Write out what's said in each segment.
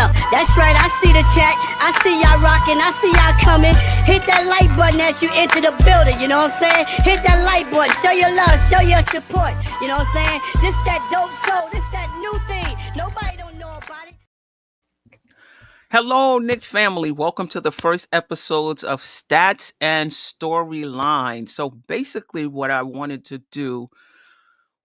Yeah, that's right. I see the chat. I see y'all rocking. I see y'all coming. Hit that like button as you enter the building. You know what I'm saying? Hit that like button. Show your love. Show your support. You know what I'm saying? This that dope soul. This that new thing. Nobody don't know about it. Hello, Knicks family. Welcome to the first episodes of Stats and Storyline. So basically what I wanted to do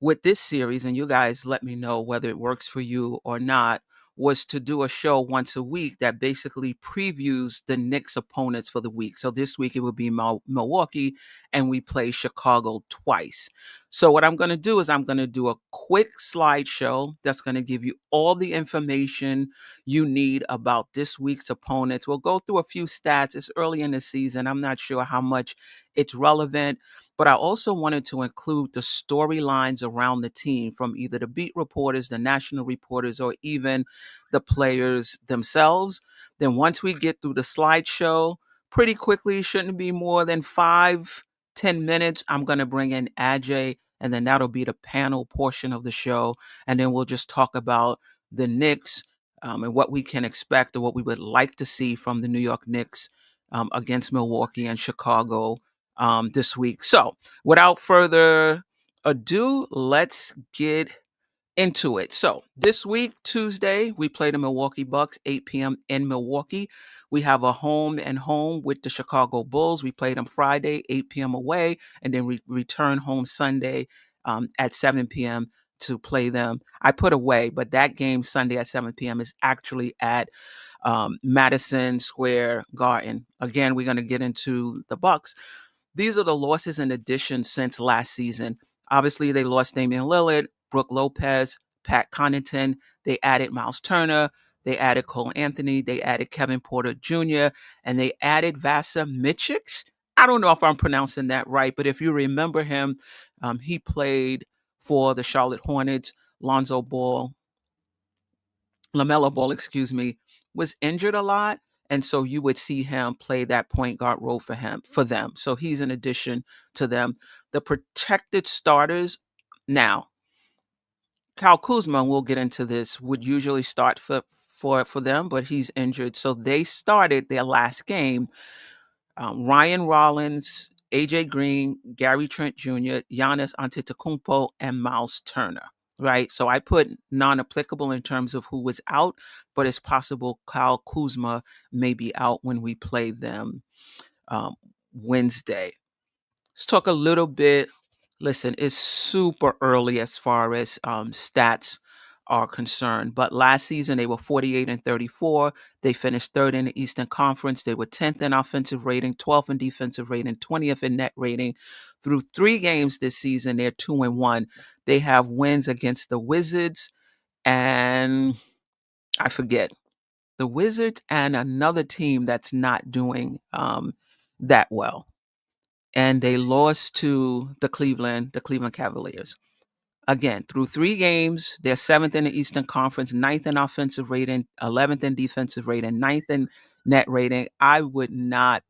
with this series, and you guys let me know whether it works for you or not, was to do a show once a week that basically previews the Knicks opponents for the week. So this week it would be Milwaukee, and we play Chicago twice. So what I'm going to do is I'm going to do a quick slideshow that's going to give you all the information you need about this week's opponents. We'll go through a few stats. It's early in the season. I'm not sure how much it's relevant. But I also wanted to include the storylines around the team from either the beat reporters, the national reporters, or even the players themselves. Then once we get through the slideshow, pretty quickly, shouldn't be more than 5-10 minutes, I'm going to bring in Adjae, and then that'll be the panel portion of the show. And then we'll just talk about the Knicks and what we can expect or what we would like to see from the New York Knicks against Milwaukee and Chicago this week. So without further ado, let's get into it. So this week, Tuesday, we play the Milwaukee Bucks, 8 p.m. in Milwaukee. We have a home and home with the Chicago Bulls. We played them Friday, 8 p.m. away, and then we return home Sunday at 7 p.m. to play them. I put away, but that game Sunday at 7 p.m. is actually at Madison Square Garden. Again, we're going to get into the Bucks. These are the losses and additions since last season. Obviously, they lost Damian Lillard, Brooke Lopez, Pat Connaughton. They added Miles Turner. They added Cole Anthony. They added Kevin Porter Jr. And they added Vasa Micic. I don't know if I'm pronouncing that right, but if you remember him, he played for the Charlotte Hornets. LaMelo Ball, was injured a lot. And so you would see him play that point guard role for them. So he's an addition to them. The protected starters now, Kyle Kuzma, we'll get into this, would usually start for them, but he's injured. So they started their last game. Ryan Rollins, AJ Green, Gary Trent Jr., Giannis Antetokounmpo, and Miles Turner. Right. So I put non-applicable in terms of who was out, but it's possible Kyle Kuzma may be out when we play them Wednesday. Let's talk a little bit. Listen, it's super early as far as stats are concerned. But last season, they were 48-34. They finished third in the Eastern Conference. They were 10th in offensive rating, 12th in defensive rating, 20th in net rating. Through 3 games this season, they're 2-1. They have wins against the Wizards and I forget the Wizards and another team that's not doing that well. And they lost to the Cleveland Cavaliers. Again, through 3 games, they're 7th in the Eastern Conference, 9th in offensive rating, 11th in defensive rating, 9th in net rating. I would not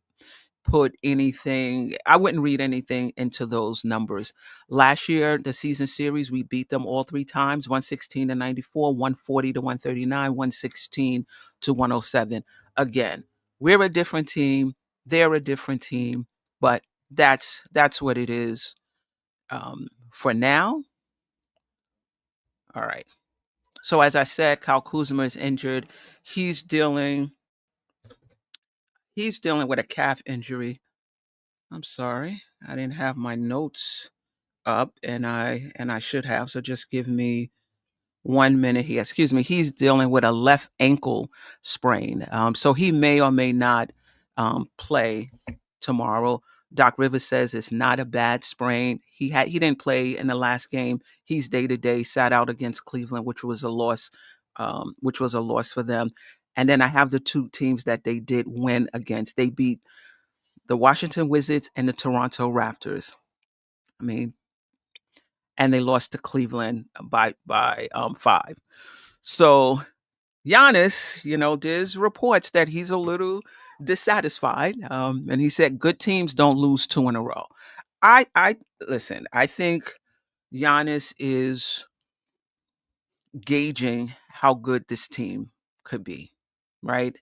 I wouldn't read anything into those numbers. Last year, the season series, we beat them all 3 times, 116-94, 140-139, 116-107. Again, we're a different team. They're a different team, but that's what it is for now. All right. So as I said, Kyle Kuzma is injured. He's dealing with a calf injury. I'm sorry, I didn't have my notes up, and I should have. So just give me 1 minute here. Excuse me. He's dealing with a left ankle sprain, so he may or may not play tomorrow. Doc Rivers says it's not a bad sprain. He didn't play in the last game. He's day to day. Sat out against Cleveland, which was a loss. Which was a loss for them. And then I have the 2 teams that they did win against. They beat the Washington Wizards and the Toronto Raptors. I mean, and they lost to Cleveland by 5. So Giannis, there's reports that he's a little dissatisfied, and he said good teams don't lose 2 in a row. I listen. I think Giannis is gauging how good this team could be. right?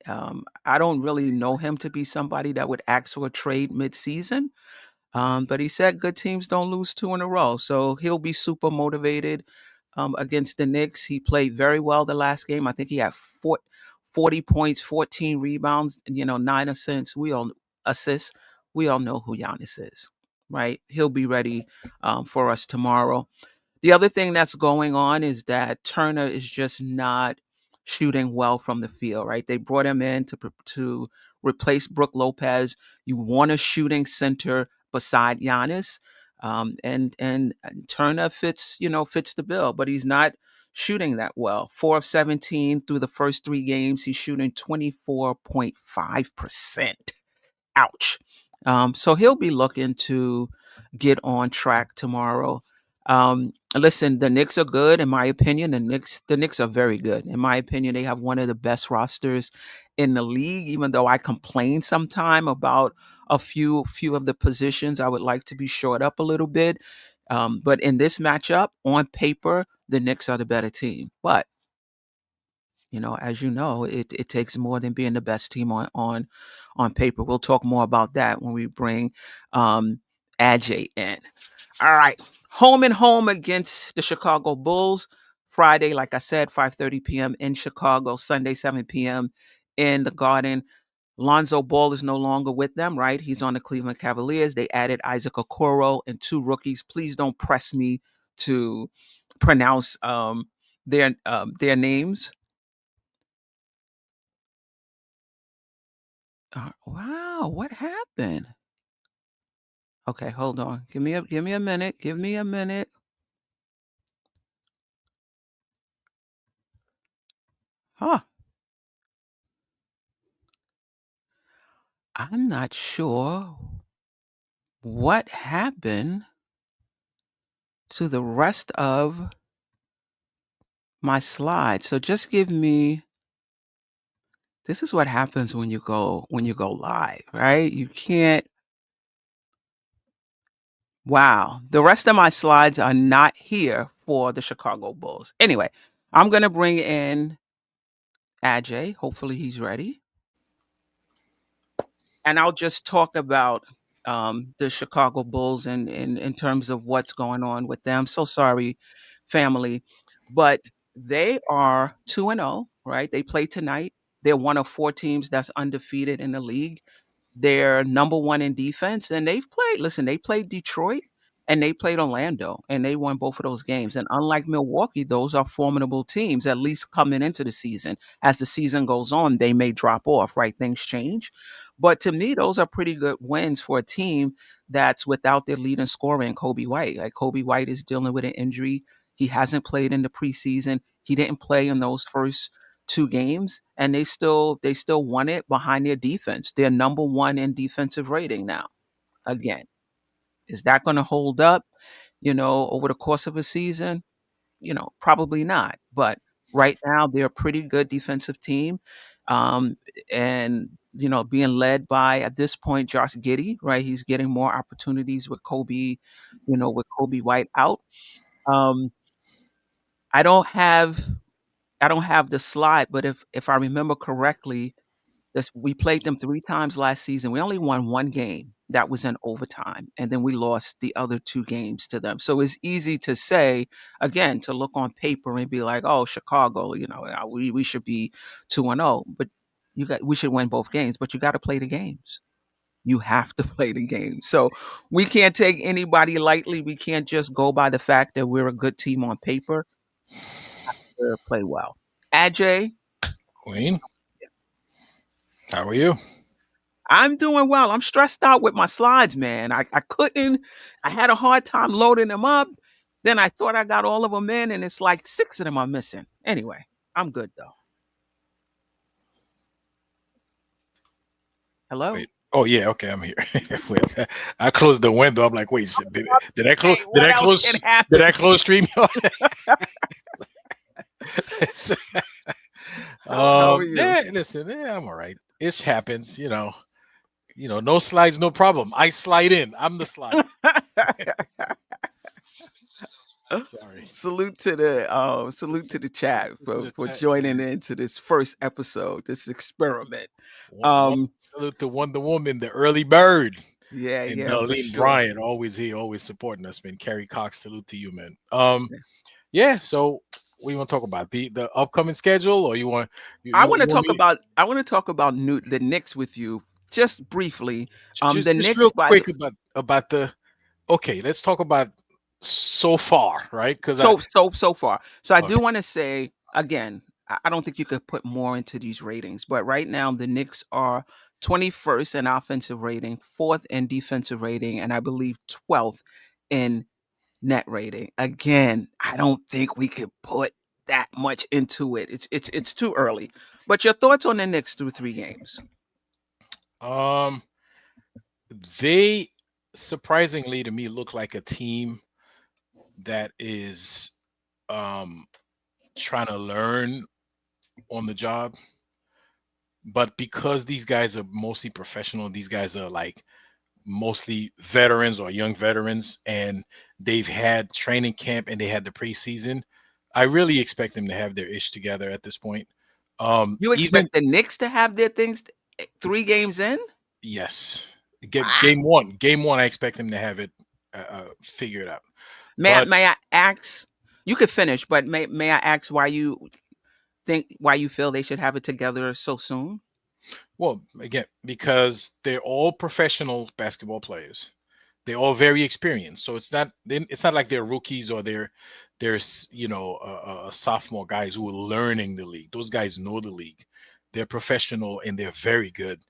I don't really know him to be somebody that would ask for a trade mid-season. But he said good teams don't lose two in a row. So he'll be super motivated against the Knicks. He played very well the last game. I think he had 40 points, 14 rebounds, 9 assists. Assists. We all know who Giannis is, right? He'll be ready for us tomorrow. The other thing that's going on is that Turner is just not shooting well from the field, right? They brought him in to replace Brook Lopez. You want a shooting center beside Giannis, and Turner fits the bill, but he's not shooting that well. 4 of 17 through the first 3 games. He's shooting 24.5%. Ouch. So he'll be looking to get on track tomorrow. Listen, the Knicks are good, in my opinion. The Knicks are very good. In my opinion, they have one of the best rosters in the league, even though I complain sometime about a few of the positions I would like to be shored up a little bit. But in this matchup, on paper, the Knicks are the better team. But as you know, it takes more than being the best team on paper. We'll talk more about that when we bring Adjae in. All right, home and home against the Chicago Bulls. Friday, like I said, 5:30 p.m. in Chicago. Sunday, 7 p.m. in the Garden. Lonzo Ball is no longer with them, right? He's on the Cleveland Cavaliers. They added Isaac Okoro and 2 rookies. Please don't press me to pronounce their names. Wow, what happened? Okay, hold on. Give me a minute. Give me a minute. Huh. I'm not sure what happened to the rest of my slides. So just give me this is what happens when you go live, right? You can't Wow. The rest of my slides are not here for the Chicago Bulls. Anyway, I'm going to bring in Adjae. Hopefully he's ready. And I'll just talk about the Chicago Bulls in terms of what's going on with them. So sorry, family, but they are 2-0, right? They play tonight. They're one of 4 teams that's undefeated in the league. They're number one in defense, and they played Detroit and they played Orlando, and they won both of those games. And unlike Milwaukee, those are formidable teams, at least coming into the season. As the season goes on, they may drop off, right? Things change. But to me, those are pretty good wins for a team that's without their leading scorer in Kobe White. Like Kobe White is dealing with an injury. He hasn't played in the preseason. He didn't play in those first 2 games, and they still won it behind their defense. They're number one in defensive rating now. Again, is that going to hold up? Over the course of a season, probably not. But right now, they're a pretty good defensive team, um, and being led by at this point Josh Giddey. Right, he's getting more opportunities with Kobe White out. Um, I don't have I don't have the slide, but if I remember correctly, we played them 3 times last season. We only won 1 game that was in overtime, and then we lost the other 2 games to them. So it's easy to say, again, to look on paper and be like, "Oh, Chicago, we should be 2-0," but we should win both games. But you got to play the games. You have to play the game. So we can't take anybody lightly. We can't just go by the fact that we're a good team on paper. We play well. Adjay, Queen, how are you? I'm doing well. I'm stressed out with my slides, man. I had a hard time loading them up. Then I thought I got all of them in, and it's like 6 of them are missing. Anyway, I'm good though. Hello? Wait. Oh yeah, okay, I'm here. Wait, I closed the window. I'm like, wait, did I close? Hey, Did what I else close? can Did I happen? close StreamYard? How are you? Yeah, listen, I'm all right. It happens, no slides, no problem. I slide in. I'm the slide. Sorry. Salute to the chat To for the chat, joining yeah. into this first episode, this experiment. One salute to Wonder Woman, the early bird, Yeah, and yeah, for Darlene sure. Bryant, always here, always supporting us, man. Kerry Cox, salute to you, man. Yeah. Yeah. So, what do you want to talk about? The upcoming schedule, or you want I want to you want talk me about the Knicks with you just briefly. The just Knicks real by the quick about the okay? Let's talk about so far, right? Because so far. So I do okay, want to say again, I don't think you could put more into these ratings, but right now the Knicks are 21st in offensive rating, 4th in defensive rating, and I believe 12th in net rating. Again, I don't think we could put that much into it. It's too early. But your thoughts on the Knicks through 3 games? um, they surprisingly to me look like a team that is um trying to learn on the job. But because these guys are mostly professional, these guys are like mostly veterans or young veterans, and they've had training camp and they had the preseason. I really expect them to have their ish together at this point. You Even expect the Knicks to have their things 3 games in? yes, Wow. game one, I expect them to have it figured out. May I, But may I ask? You could finish, but may I ask why you feel they should have it together so soon? well, again, because they're all professional basketball players. They're all very experienced, so it's not like they're rookies or sophomore guys who are learning the league. Those guys know the league. They're professional and they're very good,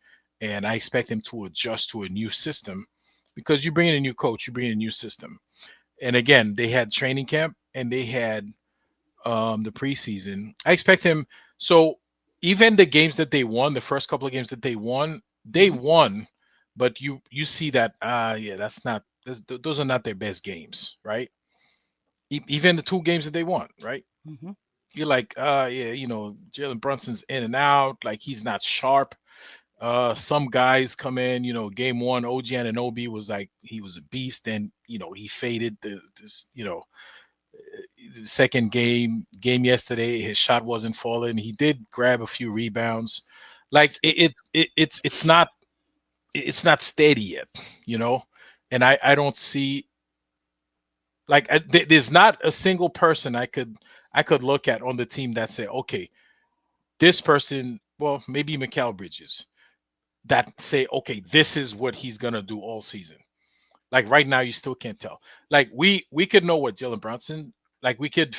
and I expect them to adjust to a new system because you bring in a new coach, you bring in a new system. And again, they had training camp and they had the preseason. I expect him. So even the games that they won, the first couple of games that they Hmm. won, but you see that yeah, those are not their best games, right? Even the 2 games that they won, right? Hmm. You're like, yeah, Jalen Brunson's in and out, like he's not sharp. Some guys come in, game one, OG Ananobi was like he was a beast, and he faded the second game yesterday. His shot wasn't falling. He did grab a few rebounds. Like Six. it's not steady yet, you know. And I don't see like there's not a single person I could look at on the team that say, okay, this person, well, maybe Mikal Bridges, that say, okay, this is what he's gonna do all season. Like right now, you still can't tell. Like we could know what Jalen Brunson, like we could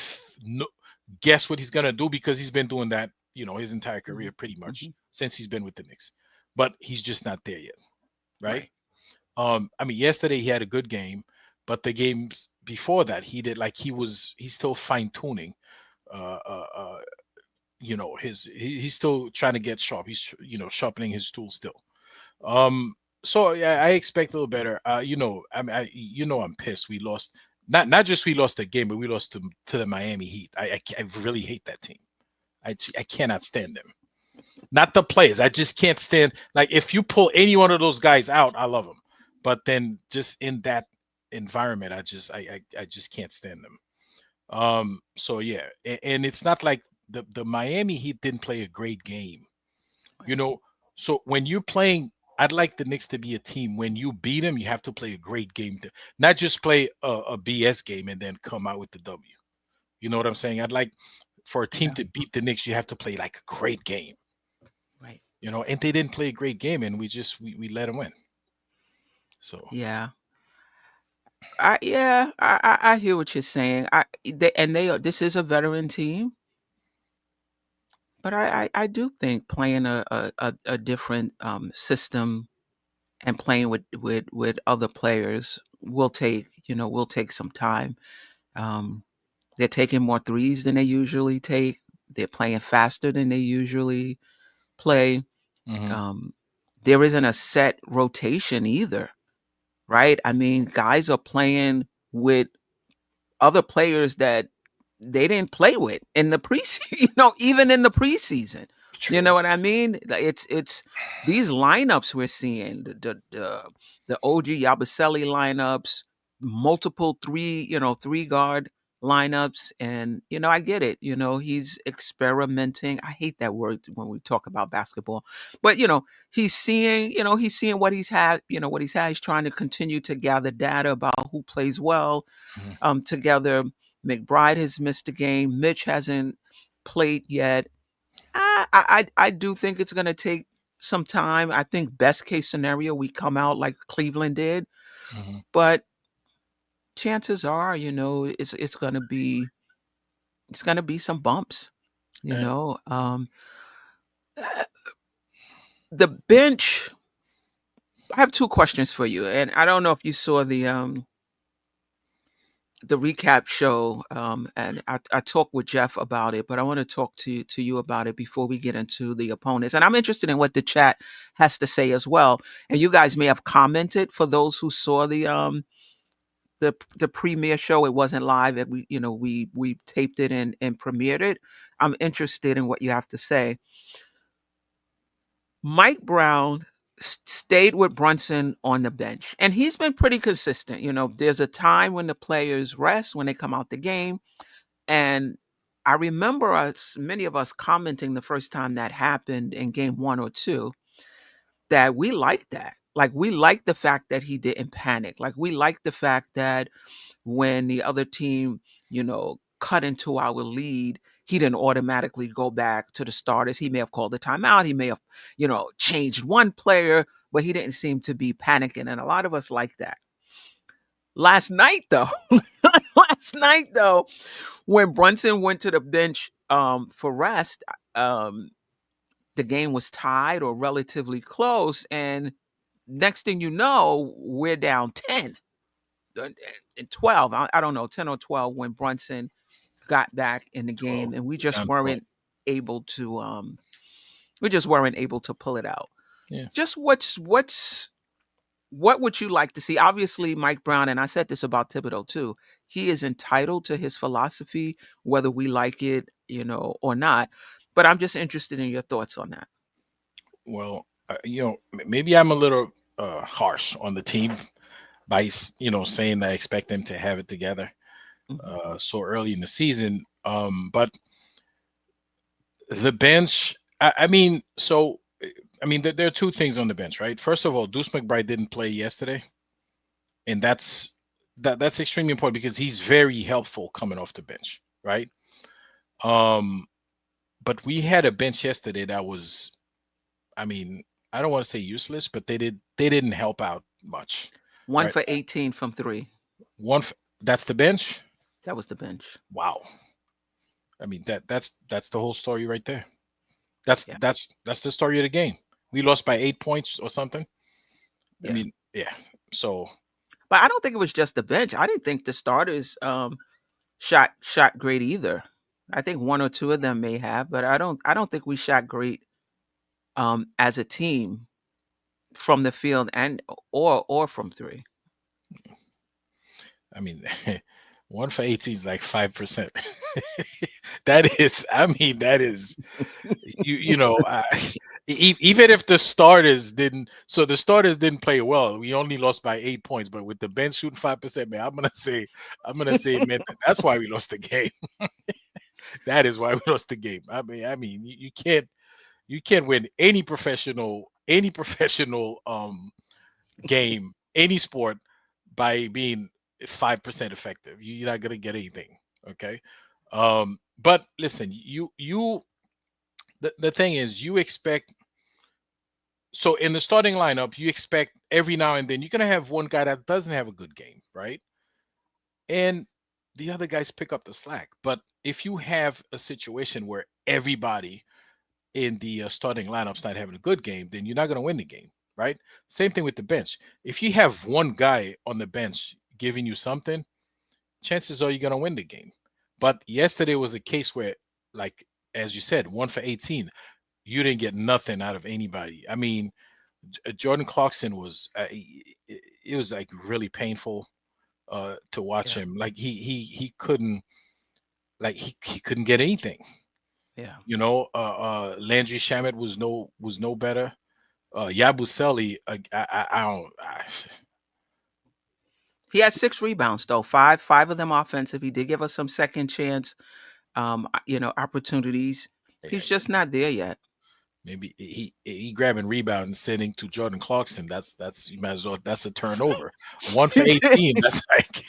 guess what he's gonna do because he's been doing that, his entire Hmm. career pretty Hmm. much since he's been with the Knicks. But he's just not there yet, right? Right. I mean, yesterday he had a good game, but the games before that he did like he's still fine tuning. Uh, uh, uh, he's still trying to get sharp. He's sharpening his tools still. Um, so yeah, I expect a little better. I mean, I'm pissed. We lost. Not just we lost the game, but we lost to the Miami Heat. I really hate that team. I cannot stand them. Not the players. I just can't stand. Like if you pull any one of those guys out, I love them. But then just in that environment, I just can't stand them. So yeah, and it's not like the Miami Heat didn't play a great game. You Right. know, so when you're playing, I'd like the Knicks to be a team. When you beat them, you have to play a great game, not just play a BS game and then come out with the W. You know what I'm saying? I'd like for a team Yeah. to beat the Knicks, you have to play like a great game. Right. And they didn't play a great game, and we let them win. So Yeah. I hear what you're saying. This is a veteran team, but I do think playing a different system and playing with other players will take some time. Um, they're taking more threes than they usually take. They're playing faster than they usually play. mhm. Um, there isn't a set rotation either, right? I mean, guys are playing with other players that they didn't play with in the preseason, even in the preseason. You know True. what I mean? Like, it's these lineups we're seeing, the OG Yabusele lineups, multiple three guard. lineups, and I get it. He's experimenting. I hate that word when we talk about basketball, but he's seeing what he's had. What he's had. He's trying to continue to gather data about who plays well Mhm. together. McBride has missed a game. Mitch hasn't played yet. I do think it's going to take some time. I think best case scenario we come out like Cleveland did, Mhm. but chances are, it's going to be some bumps. You And know, um, uh, the bench. I have two questions for you, and I don't know if you saw the recap show, and I talked with Jeff about it, but I want to talk to you about it before we get into the opponents. And I'm interested in what the chat has to say as well. And you guys may have commented for those who saw the premiere show. It wasn't live. We taped it and premiered it. I'm interested in what you have to say. Mike Brown stayed with Brunson on the bench, and he's been pretty consistent. There's a time when the players rest when they come out the game, and I remember many of us commenting the first time that happened in game 1 or 2 that we liked that. Like, we liked the fact that he didn't panic. Like, we liked the fact that when the other team, cut into our lead, he didn't automatically go back to the starters. He may have called a timeout. He may have, changed one player, but he didn't seem to be panicking. And a lot of us like that. Last night, though, when Brunson went to the bench for rest, the game was tied or relatively close. And next thing you know, we're down 10 and 12. I don't know, 10 or 12 when Brunson got back in the 12. game, and We're down 12. able to we just weren't able to pull it out. Yeah. Just what would you like to see? Obviously, Mike Brown, and I said this about Thibodeau too, he is entitled to his philosophy, whether we like it, or not. But I'm just interested in your thoughts on that. Well, maybe I'm a little harsh on the team by saying that I expect them to have it together Mhm. so early in the season. But the bench, there are two things on the bench, right? First of all, Deuce McBride didn't play yesterday, and that's extremely important because he's very helpful coming off the bench, right? Um, but we had a bench yesterday that was, I mean, I don't want to say useless, but they didn't help out much, One right? for 18 from three. That's the bench. That was the bench. Wow. I mean that's the whole story right there. That's Yeah. that's the story of the game. We lost by 8 points or something. I Yeah. mean, yeah. So But I don't think it was just the bench. I didn't think the starters shot great either. I think one or two of them may have, but I don't think we shot great as a team from the field and or from three. I mean, 1 for 18 is like 5%. That is, I mean, that is you know. Even if the starters didn't play well. We only lost by 8 points, but with the bench shooting 5%, man, I'm gonna say, man, that's why we lost the game. That is why we lost the game. I mean, you can't win any professional game, any sport by being 5% effective. You're not gonna get anything. Okay. But listen, the thing is, you expect, so in the starting lineup, you expect every now and then you're gonna have one guy that doesn't have a good game, right? And the other guys pick up the slack. But if you have a situation where everybody in the starting lineup's not having a good game, then you're not going to win the game, right? Same thing with the bench. If you have one guy on the bench giving you something, chances are you're going to win the game. But yesterday was a case where, like, as you said, 1 for 18, you didn't get nothing out of anybody. I mean, Jordan Clarkson was, it was like really painful to watch Yeah. him. Like he couldn't, like he couldn't get anything. Yeah. Landry Shamet was no better. Yabusele, I don't. He had 6 rebounds though, 5 of them offensive. He did give us some second chance, opportunities. Yeah, He's just not there yet. maybe he grabbing rebound and sending to Jordan Clarkson. That's you might as well. That's a turnover. One for He did. 18. That's like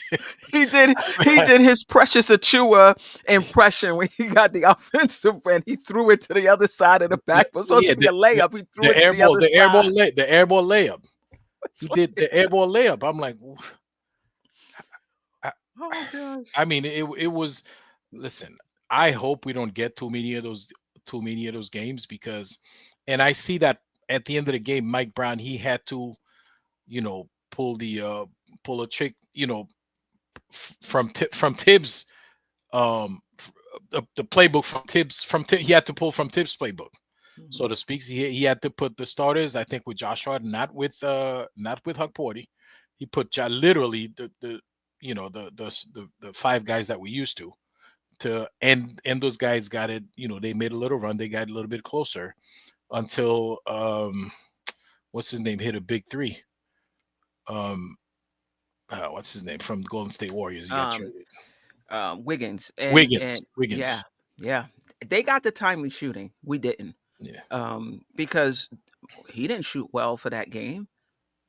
He did his Precious Achua impression when he got the offensive and he threw it to the other side of the back. It was supposed yeah, to be a layup. He threw it to the other the side. air ball layup. It's He like, did the air ball layup. I'm like, I, oh gosh. I mean, it was. Listen, I hope we don't get too many of those games because, and I see that at the end of the game, Mike Brown he had to, pull pull a trick, from Tibbs, the playbook from Tibbs he had to pull from Tibbs' playbook, so to speak. He had to put the starters, I think, with Josh Hart, not with Huck Porty. He put literally the 5 guys that we used to and those guys got it. They made a little run. They got a little bit closer until what's his name hit a big three. What's his name from the Golden State Warriors? He got Um, traded. Wiggins Wiggins. yeah, yeah. They got the timely shooting. We didn't. Yeah. Because he didn't shoot well for that game,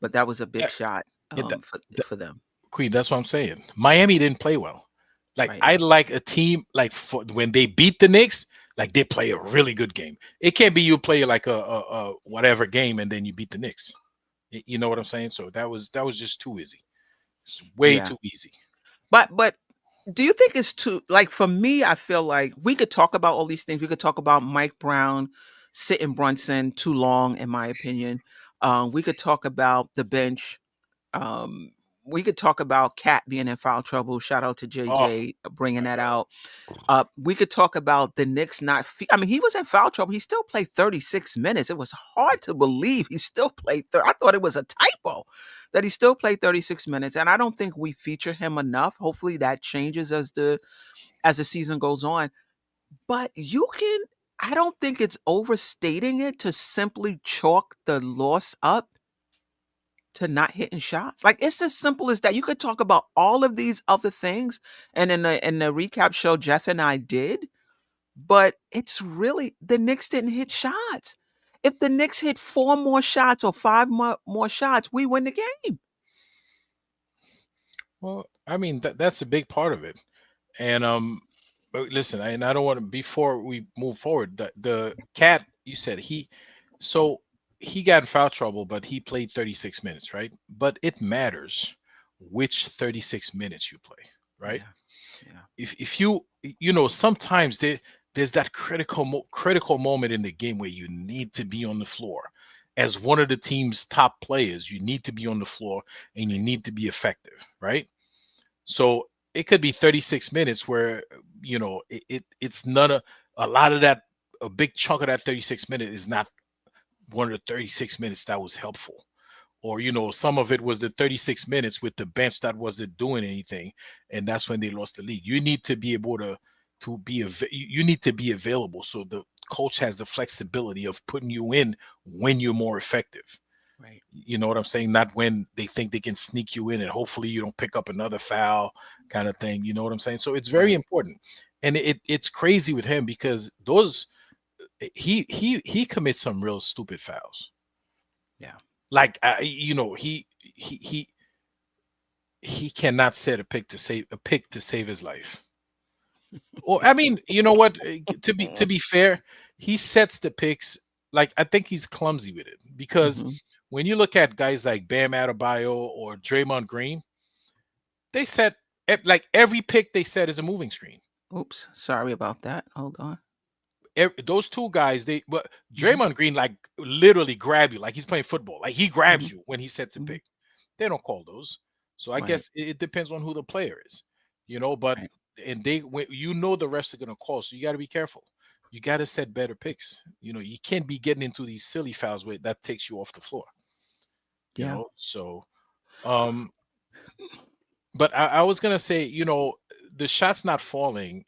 but that was a big That- shot yeah, that- for them. Queen, that's what I'm saying. Miami didn't play well. Like Right. I like a team like when they beat the Knicks, like they play a really good game. It can't be you play like a whatever game and then you beat the Knicks. You know what I'm saying? So that was just too easy. It's way Yeah. too easy. But do you think it's too, like, for me, I feel like we could talk about all these things. We could talk about Mike Brown sitting Brunson too long, in my opinion. We could talk about the bench. Um, we could talk about Cat being in foul trouble. Shout out to Oh, JJ bringing that out. We could talk about the Knicks not. I mean, he was in foul trouble. He still played 36 minutes. It was hard to believe he still played. I thought it was a typo that he still played 36 minutes, and I don't think we feature him enough. Hopefully, that changes as the season goes on. But you can. I don't think it's overstating it to simply chalk the loss up to not hitting shots. Like, it's as simple as that. You could talk about all of these other things, and in the recap show, Jeff and I did. But it's really the Knicks didn't hit shots. If the Knicks hit 4 more shots or 5 more shots, we win the game. well, I mean that's a big part of it. And but listen, and I don't want to before we move forward. The Cat, you said so he got in foul trouble, but he played 36 minutes, right? But it matters which 36 minutes you play, right? Yeah. If sometimes there's that critical moment in the game where you need to be on the floor as one of the team's top players. You need to be on the floor and you need to be effective, right? So it could be 36 minutes where it's none of a lot of that. A big chunk of that 36 minutes is not one of the 36 minutes that was helpful, or some of it was the 36 minutes with the bench that wasn't doing anything, and that's when they lost the lead. You need to be able to you need to be available, so the coach has the flexibility of putting you in when you're more effective. Right. You know what I'm saying? Not when they think they can sneak you in and hopefully you don't pick up another foul kind of thing. You know what I'm saying? So it's very Right. important. And it's crazy with him because those he commits some real stupid fouls. Yeah. Like he cannot set a pick to save his life. Well, I mean, you know what? To be fair, he sets the picks. Like I think he's clumsy with it because Mhm. when you look at guys like Bam Adebayo or Draymond Green, they set like every pick they set is a moving screen. Oops. Sorry about that. Hold on. Those 2 guys, but Mhm. Draymond Green like literally grab you like he's playing football. Like he grabs Mhm. you when he sets a Mhm. pick. They don't call those. So I Right. guess it depends on who the player is, but Right. and when the refs are gonna call, so you got to be careful. You got to set better picks. You can't be getting into these silly fouls where that takes you off the floor. Yeah. So um, but I was gonna say, the shots not falling,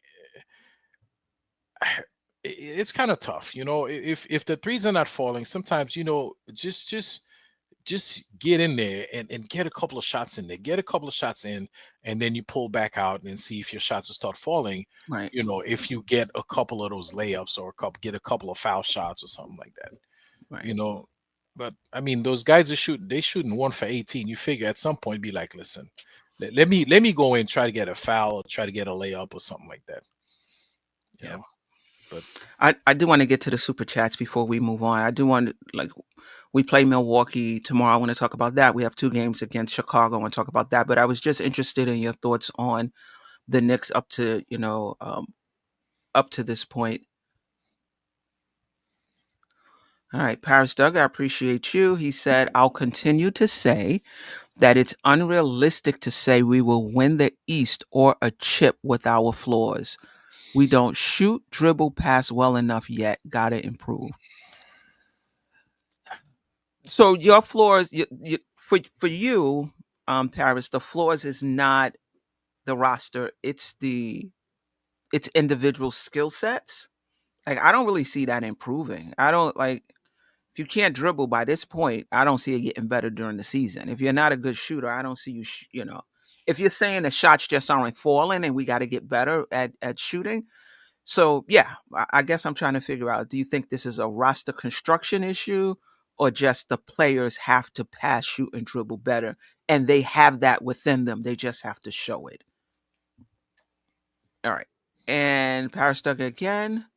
it's kind of tough. If the threes are not falling, sometimes just just get in there and get a couple of shots in there, get a couple of shots in, and then you pull back out and see if your shots will start falling. Right. If you get a couple of those layups or get a couple of foul shots or something like that, you Right. know. But I mean, those guys are shooting 1 for 18. You figure at some point be like, listen, let me go in, try to get a foul or try to get a layup or something like that. You Yeah. know. But I do want to get to the super chats before we move on. I do want to, like, we play Milwaukee tomorrow. I want to talk about that. We have 2 games against Chicago. I want to talk about that. But I was just interested in your thoughts on the Knicks up to, up to this point. All right, Paris Doug, I appreciate you. He said, I'll continue to say that it's unrealistic to say we will win the East or a chip with our flaws. We don't shoot, dribble, pass well enough yet. Gotta improve. So your flaws, for you, Paris, the flaws is not the roster; it's individual skill sets. Like, I don't really see that improving. I don't like if you can't dribble by this point. I don't see it getting better during the season. If you're not a good shooter, I don't see you. If you're saying the shots just aren't falling and we got to get better at shooting. So yeah, I guess I'm trying to figure out, do you think this is a roster construction issue or just the players have to pass, shoot, and dribble better? And they have that within them. They just have to show it. All right. And Paris Doug again.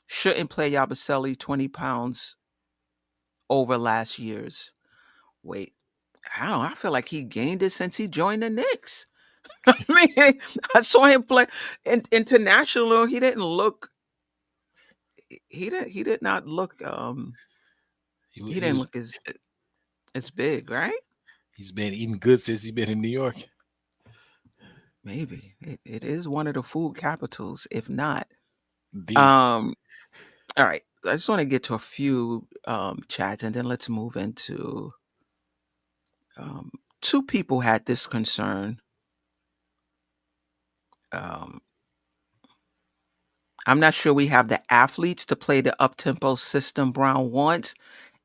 Shouldn't play Yabusele 20 pounds over last year's weight. I don't know. I feel like he gained it since he joined the Knicks. I mean, I saw him play international. He didn't look he did not look he he didn't was look as big, right? he's been eating good since he's been in New York. Maybe it is one of the food capitals, if not. The Um, all right. I just want to get to a few chats and then let's move into 2 people had this concern. Um, I'm not sure we have the athletes to play the up-tempo system Brown wants.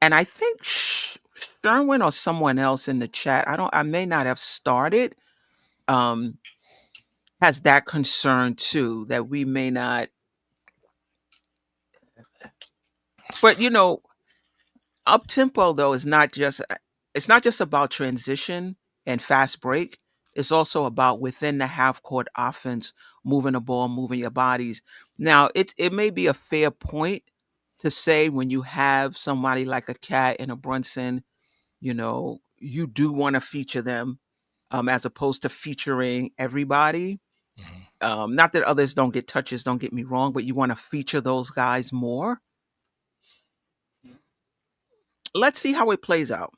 And I think Sherwin or someone else in the chat, I may not have started, um, has that concern too, that we may not, but up tempo though is not just it's not just about transition and fast break. It's also about within the half court offense, moving the ball, moving your bodies. Now, it may be a fair point to say when you have somebody like a Cat and a Brunson, you do want to feature them, as opposed to featuring everybody. Mhm. Not that others don't get touches, don't get me wrong, but you want to feature those guys more. Let's see how it plays out.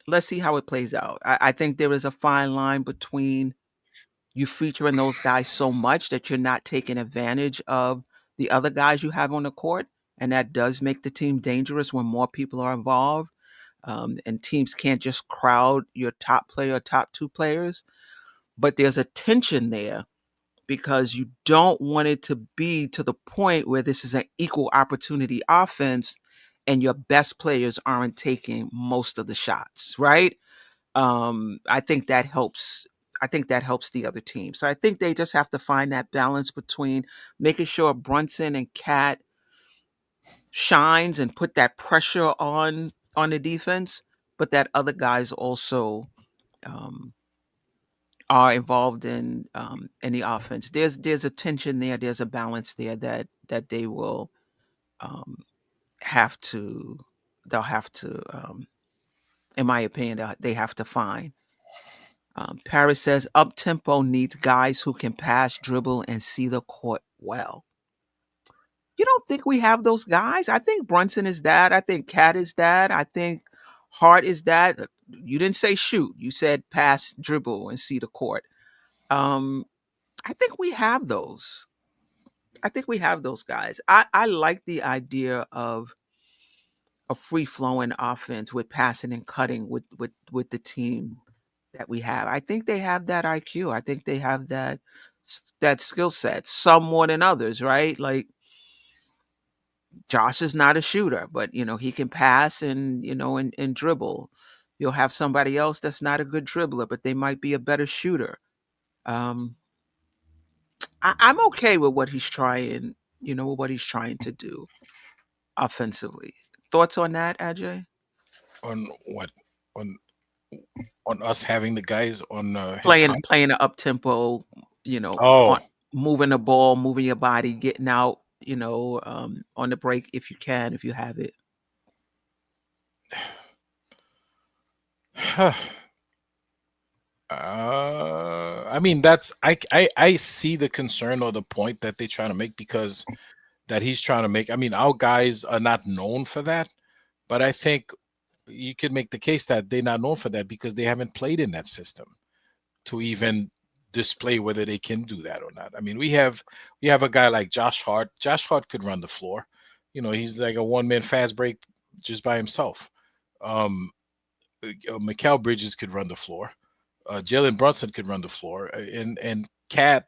Let's see how it plays out. I think there is a fine line between you featuring those guys so much that you're not taking advantage of the other guys you have on the court. And that does make the team dangerous when more people are involved. And teams can't just crowd your top player, top 2 players. But there's a tension there because you don't want it to be to the point where this is an equal opportunity offense and your best players aren't taking most of the shots, right? I think that helps. I think that helps the other team. So I think they just have to find that balance between making sure Brunson and Cat shines and put that pressure on the defense, but that other guys also um, are involved in the offense. There's a tension there. There's a balance there that they will um, have to. They'll have to, in my opinion, they have to find. Paris says up tempo needs guys who can pass, dribble, and see the court well. You don't think we have those guys? I think Brunson is that. I think Cat is that. I think Hart is that. You didn't say shoot. You said pass, dribble, and see the court. Um, I think we have those. I think we have those guys. I like the idea of a free flowing offense with passing and cutting with the team that we have. I think they have that IQ. I think they have that skill set. Some more than others, right? Like Josh is not a shooter, but he can pass and and dribble. You'll have somebody else that's not a good dribbler, but they might be a better shooter. Um, I'm okay with what he's trying, what he's trying to do offensively. Thoughts on that, Adjae? On what? On on us having the guys on his Playing an up tempo, Oh, on moving the ball, moving your body, getting out, on the break if you can, if you have it. I mean, I see the concern or the point that they're trying to make, because that he's trying to make. I mean, our guys are not known for that, but I think you could make the case that they're not known for that because they haven't played in that system to even display whether they can do that or not. I mean, we have a guy like Josh Hart. Josh Hart could run the floor. He's like a one-man fast break just by himself. Um, Mikal Bridges could run the floor. Jalen Brunson could run the floor, and Cat,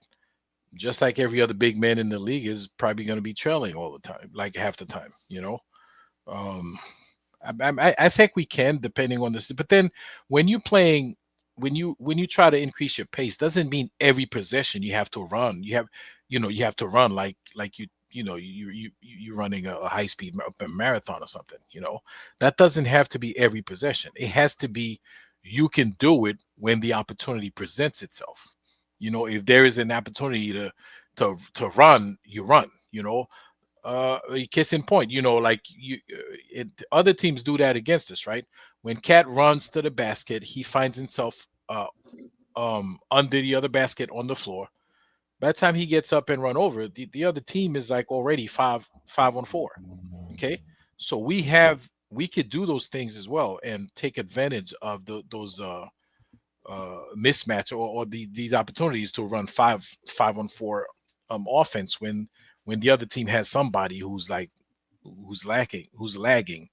just like every other big man in the league, is probably going to be trailing all the time, like half the time. Um, I think we can, depending on this. But then when you playing, when you try to increase your pace, doesn't mean every possession you have to run. You have to run like you running a high speed marathon or something. That doesn't have to be every possession. It has to be you can do it when the opportunity presents itself. If there is an opportunity to run, you run. Kiss in point, like other teams do that against us, right? When Cat runs to the basket, he finds himself under the other basket on the floor. By the time he gets up and run over, the other team is like already five on four. Okay, so we could do those things as well and take advantage of those mismatch or these opportunities to run five on four offense when the other team has somebody who's lagging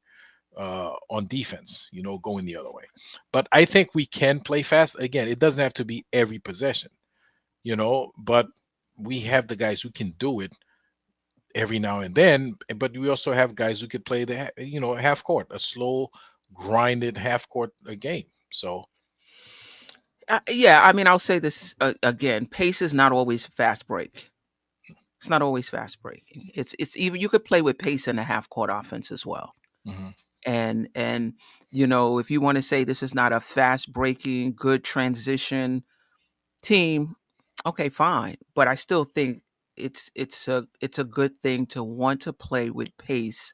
on defense, going the other way. But I think we can play fast. Again, it doesn't have to be every possession, but we have the guys who can do it every now and then. But we also have guys who could play half court, a slow, grinded half court game. So Yeah, I mean, I'll say this again: pace is not always fast break. It's not always fast breaking. It's even you could play with pace in a half court offense as well. mhm. And if you want to say this is not a fast breaking, good transition team, okay, fine. But I still think it's a good thing to want to play with pace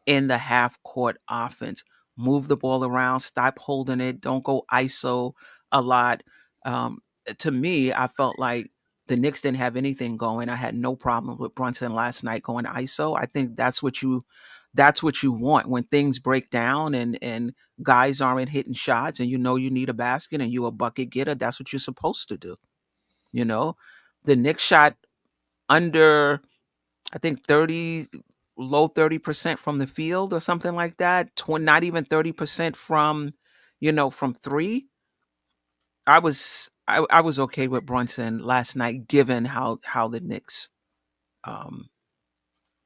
in the half court offense. Move the ball around, stop holding it, don't go ISO a lot. Um, to me, I felt like the Knicks didn't have anything going. I had no problem with Brunson last night going ISO. I think that's what you want when things break down and guys aren't hitting shots and you need a basket and you a bucket getter. That's what you're supposed to do. You know, the Knicks shot under, I think 30, low 30% from the field or something like that. Not even 30% from three. I was okay with Brunson last night, given how the Knicks um,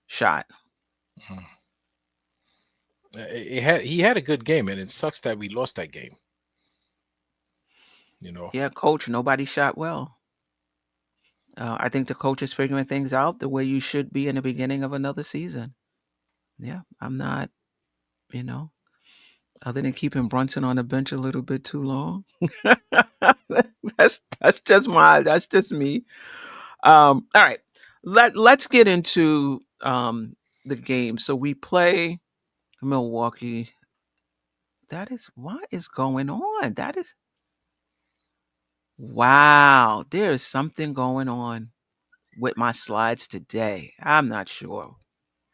shot. Mhm. He had a good game, and it sucks that we lost that game. You know. Yeah, coach, nobody shot well. I think the coach is figuring things out the way you should be in the beginning of another season. Yeah, I'm not, you know, other than keeping Brunson on the bench a little bit too long. That's just me. All right. Let's get into the game. So we play Milwaukee. That is what is going on. That is wow. There is something going on with my slides today. I'm not sure.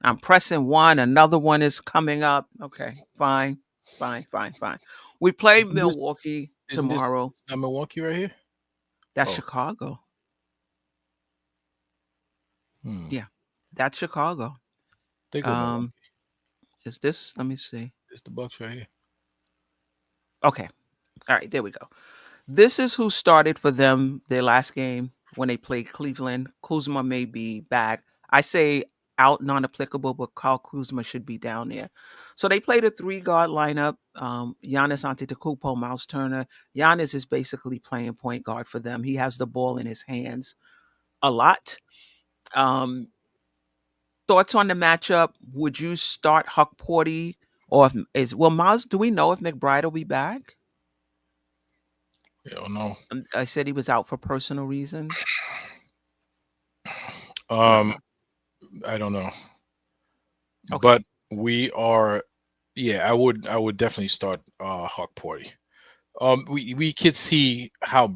I'm pressing one, another one is coming up. Okay, fine, fine, fine, fine. We play Isn't this Milwaukee isn't this tomorrow. it's not Milwaukee right here? That's Oh, Chicago. hmm. Yeah, that's Chicago. They go Um, Milwaukee. is this? Let me see. It's the Bucks right here. Okay, all right, there we go. This is who started for them their last game when they played Cleveland. Kuzma may be back. I say out, non-applicable, but Kyle Kuzma should be down there. So they played a 3-guard lineup. Giannis Antetokounmpo, Miles Turner. Giannis is basically playing point guard for them. He has the ball in his hands a lot. Um, Thoughts on the matchup? Would you start Huck Porty, or Miles? Do we know if McBride will be back? I don't know. I said he was out for personal reasons. You don't Um, know. I don't know. Okay. But we are, yeah, I would definitely start Hawk Porty. We could see how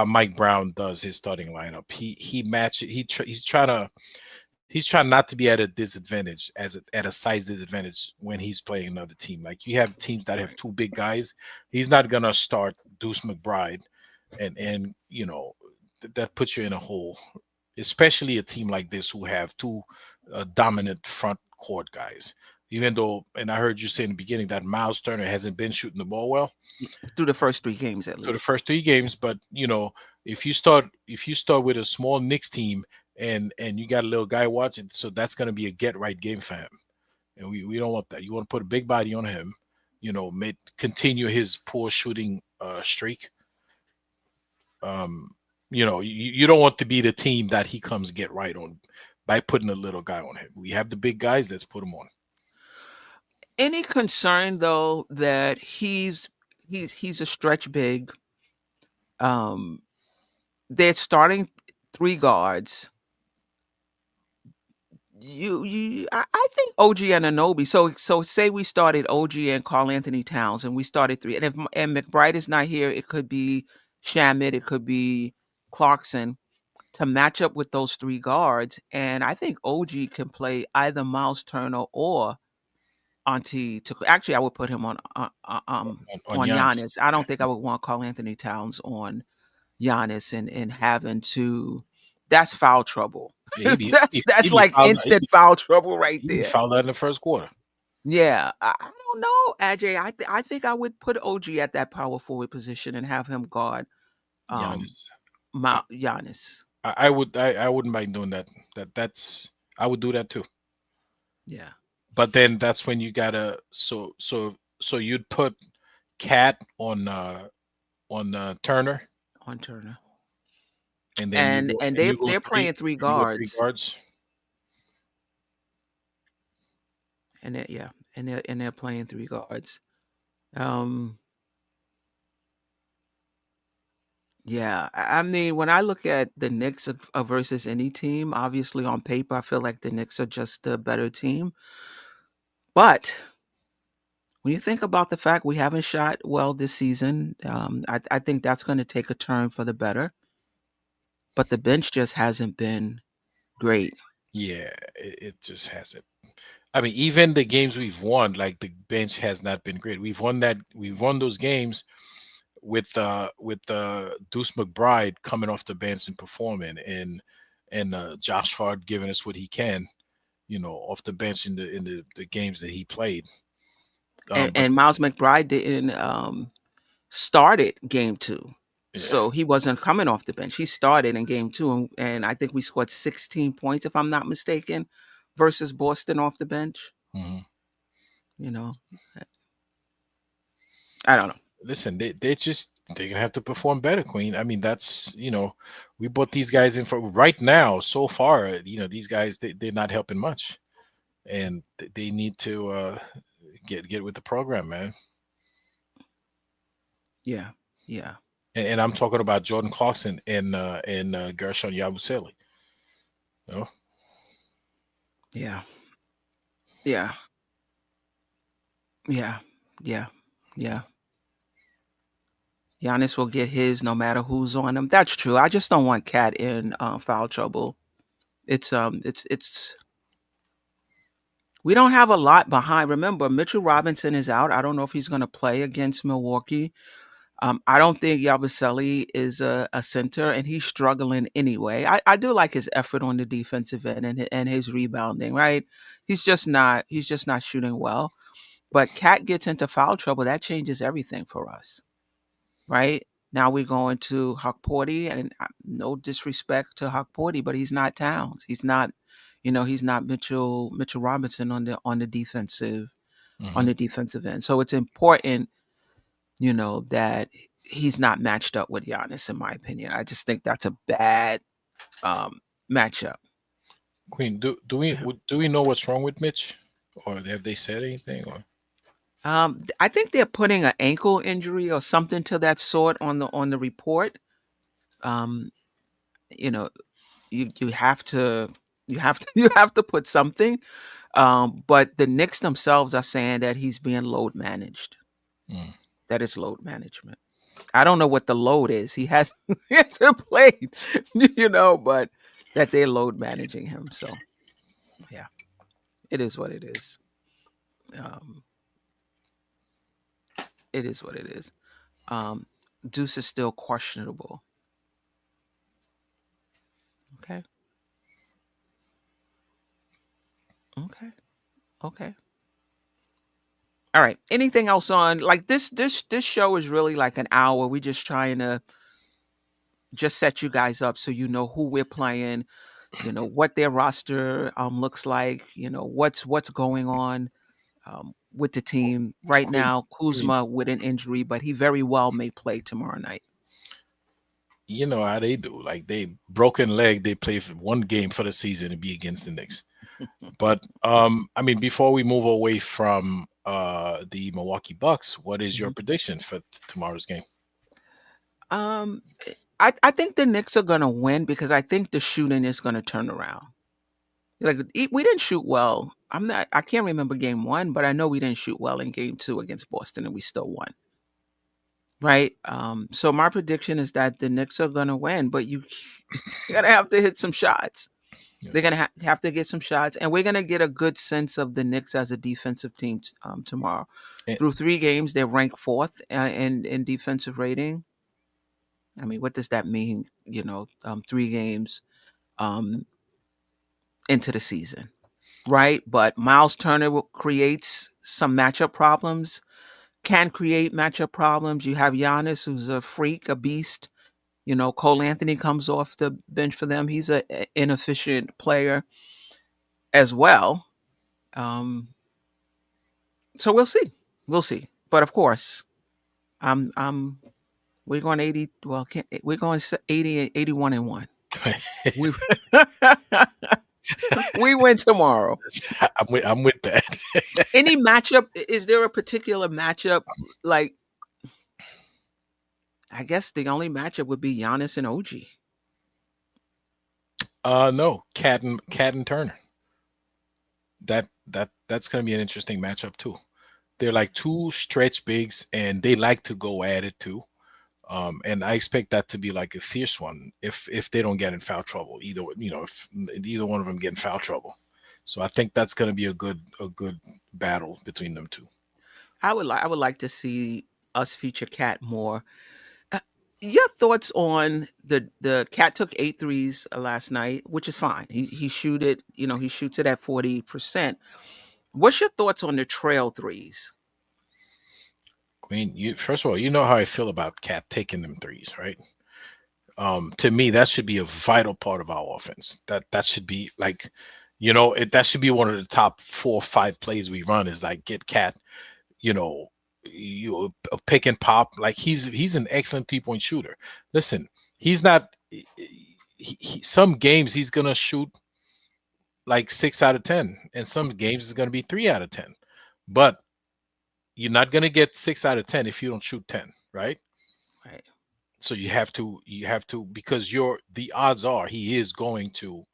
Mike Brown does his starting lineup. He match he's trying not to be at a disadvantage at a size disadvantage when he's playing another team. Like you have teams that have Right. two big guys. He's not gonna start Deuce McBride, and that puts you in a hole, especially a team like this who have two dominant front court guys. Even though, and I heard you say in the beginning that Miles Turner hasn't been shooting the ball well Through the first 3 games at for the least. first 3 games, but if you start with a small Knicks team and you got a little guy watching, so that's going to be a get right game for him, and we don't want that. You want to put a big body on him, continue his poor shooting streak. Um, you don't want to be the team that he comes get right on by putting a little guy on him. We have the big guys, let's put them on. Any concern though that he's a stretch big? Um, they're starting 3 guards. I think OG and Anobi. So say we started OG and Carl Anthony Towns, and we started 3. And McBride is not here, it could be Shamit, it could be Clarkson to match up with those 3 guards. And I think OG can play either Miles Turner or Actually, I would put him On on Giannis. Giannis. I don't think I would want Carl Anthony Towns on Giannis and having to. That's foul trouble. Yeah, That's like instant foul trouble right he'd be there. fouled out in the first quarter. Yeah, I don't know, Adjae. I think I would put OG at that power forward position and have him guard Giannis. I, Giannis. I wouldn't mind doing that. I would do that too. Yeah, But then that's when you gotta so you'd put Cat on Turner, on Turner. and then And they're playing 3 you go three guards. guards. And they're playing 3 guards. Um Yeah, I mean, when I look at the Knicks versus any team, obviously on paper, I feel like the Knicks are just the better team. But when you think about the fact we haven't shot well this season, I think that's going to take a turn for the better. But the bench just hasn't been great. Yeah, it just hasn't. I mean, even the games we've won, like the bench has not been great. We've won those games with Deuce McBride coming off the bench and performing, and Josh Hart giving us what he can, off the bench in the games that he played. But And Miles McBride didn't started game 2. yeah, So he wasn't coming off the bench. He started in game 2, and I think we scored 16 points, if I'm not mistaken, versus Boston off the bench. mhm. You know, I don't know. Listen, they're gonna have to perform better, Queen. I mean, that's we brought these guys in for right now. So far, these guys they're not helping much, and they need to get with the program, man. Yeah, yeah, And I'm talking about Jordan Clarkson and Gershon Yabusele. You know, yeah, yeah, yeah, yeah, yeah. Giannis will get his no matter who's on him. That's true. I just don't want Cat in foul trouble. It's we don't have a lot behind. Remember, Mitchell Robinson is out. I don't know if he's going to play against Milwaukee. I don't think Yabusele is a center, and he's struggling anyway. I do like his effort on the defensive end and his rebounding. Right, he's just not shooting well. But Cat gets into foul trouble, that changes everything for us. Right. Now we're going to Hukporty, and no disrespect to Hukporty, but he's not Towns. He's not, he's not Mitchell Robinson on the Hmm. defensive end. So it's important, that he's not matched up with Giannis. In my opinion, I just think that's a bad um, matchup. Queen, do we know what's wrong with Mitch, or have they said anything? Or I think they're putting an ankle injury or something to that sort on the report. Um, you know, you have to you have to put something. But the Knicks themselves are saying that he's being load managed. mm. That is load management. I don't know what the load is. He hasn't played, but that they're load managing him. So yeah, it is what it is. Um, it is what it is. Um, Deuce is still questionable. Okay. Okay. Okay. All right. Anything else on like this show is really like an hour. We just trying to just set you guys up so you know who we're playing, what their roster looks like, what's going on with the team right Queen, now. Queen, Kuzma with an injury, but he very well may play tomorrow night. you know how they do. Like they broken leg, they play for one game for the season and be against the Knicks. But I mean, before we move away from the Milwaukee Bucks, what is your Mhm. prediction for tomorrow's game? Um, I think the Knicks are gonna win because I think the shooting is gonna turn around. Like we didn't shoot well. I can't remember game one, but I know we didn't shoot well in game two against Boston, and we still won. Right. So my prediction is that the Knicks are gonna win, but you're gonna have to hit some shots. Yeah. They're gonna have to get some shots, and we're gonna get a good sense of the Knicks as a defensive team tomorrow. And, Through 3 games, they're ranked fourth in defensive rating. I mean, what does that mean? 3 games um, into the season, right? But Miles Turner creates some matchup problems. Can create matchup problems. You have Giannis, who's a freak, a beast. Cole Anthony comes off the bench for them. He's an inefficient player as well. Um, so we'll see. We'll see. But of course, I'm we're going 80. Well, we're going 80, 81 and 1. We we win tomorrow. I'm with that. Any matchup? Is there a particular matchup? Like, I guess the only matchup would be Giannis and OG. No, Cat and Turner. That's gonna be an interesting matchup too. They're like two stretch bigs, and they like to go at it too. And I expect that to be like a fierce one if they don't get in foul trouble. If either one of them get in foul trouble. So I think that's going to be a good battle between them two. I would like to see us feature Cat more. Uh, Your thoughts on the Cat took 8 threes last night, which is fine. He shoot it, he shoots it at 40%. What's your thoughts on the trail threes? Queen, you first of all, you know how I feel about Cat taking them threes, right? To me, that should be a vital part of our offense. That should be like, that should be one of the top 4 or 5 plays we run is like get Cat, you know, you a pick and pop. Like he's an excellent 3-point shooter. Listen, he's not. Some games he's gonna shoot like 6 out of 10, and some games it's gonna be 3 out of 10. But you're not gonna get 6 out of 10 if you don't shoot 10, right? Right. So you have to because the odds are he is going to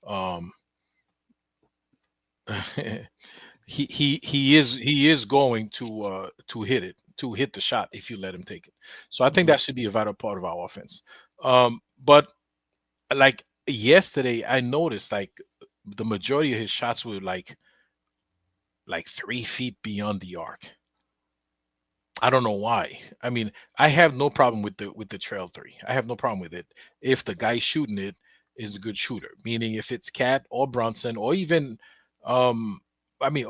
um he is going to hit the shot if you let him take it. So I think Mhm. that should be a vital part of our offense. But like yesterday I noticed like the majority of his shots were like 3 feet beyond the arc. I don't know why. I mean, I have no problem with the trail three. I have no problem with it if the guy shooting it is a good shooter. Meaning, if it's Cat or Brunson or even, um, I mean,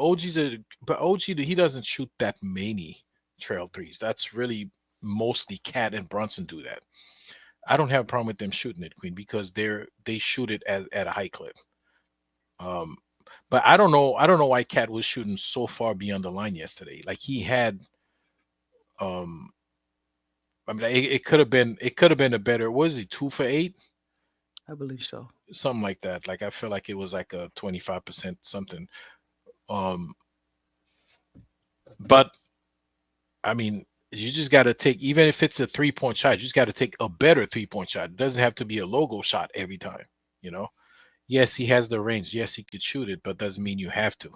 but OG he doesn't shoot that many trail threes. That's really mostly Cat and Brunson do that. I don't have a problem with them shooting it, Queen, because they shoot it at a high clip. Um, but I don't know why Cat was shooting so far beyond the line yesterday. Like he had, um, I mean, it could have been a better. Was he 2 for 8? I believe so. Something like that. Like I feel like it was like a 25% something. Um, but I mean, you just got to take, even if it's a 3 point shot, you just got to take a better 3 point shot. It doesn't have to be a logo shot every time. You know, yes, he has the range. Yes, he could shoot it, but doesn't mean you have to.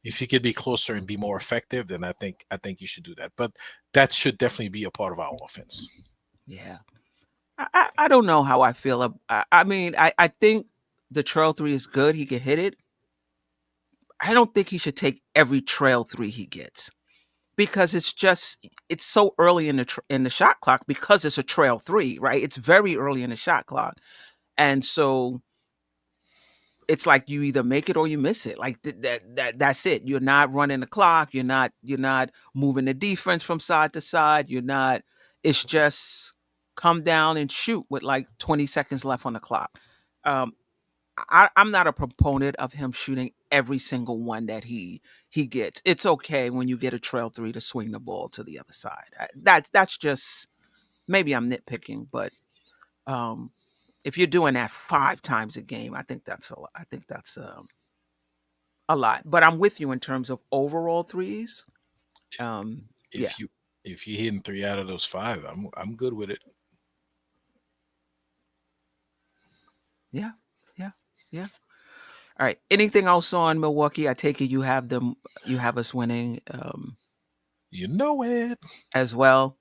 If you could be closer and be more effective, then I think you should do that. But that should definitely be a part of our offense. Yeah. I don't know how I feel. I mean, I think the trail three is good. He can hit it. I don't think he should take every trail three he gets because it's so early in the shot clock because it's a trail three, right? It's very early in the shot clock, and so it's like you either make it or you miss it. Like that's it. You're not running the clock. You're not moving the defense from side to side. You're not. It's just come down and shoot with like 20 seconds left on the clock. Um, I'm not a proponent of him shooting every single one that he gets. It's okay when you get a trail three to swing the ball to the other side. That's just maybe I'm nitpicking, but um, if you're doing that 5 times a game, I think that's a lot. I think that's a lot. But I'm with you in terms of overall threes. Yeah, If you if you hitting 3 out of those 5, I'm good with it. yeah, yeah, yeah. All right. Anything else on Milwaukee? I take it you have them. You have us winning You know it. as well.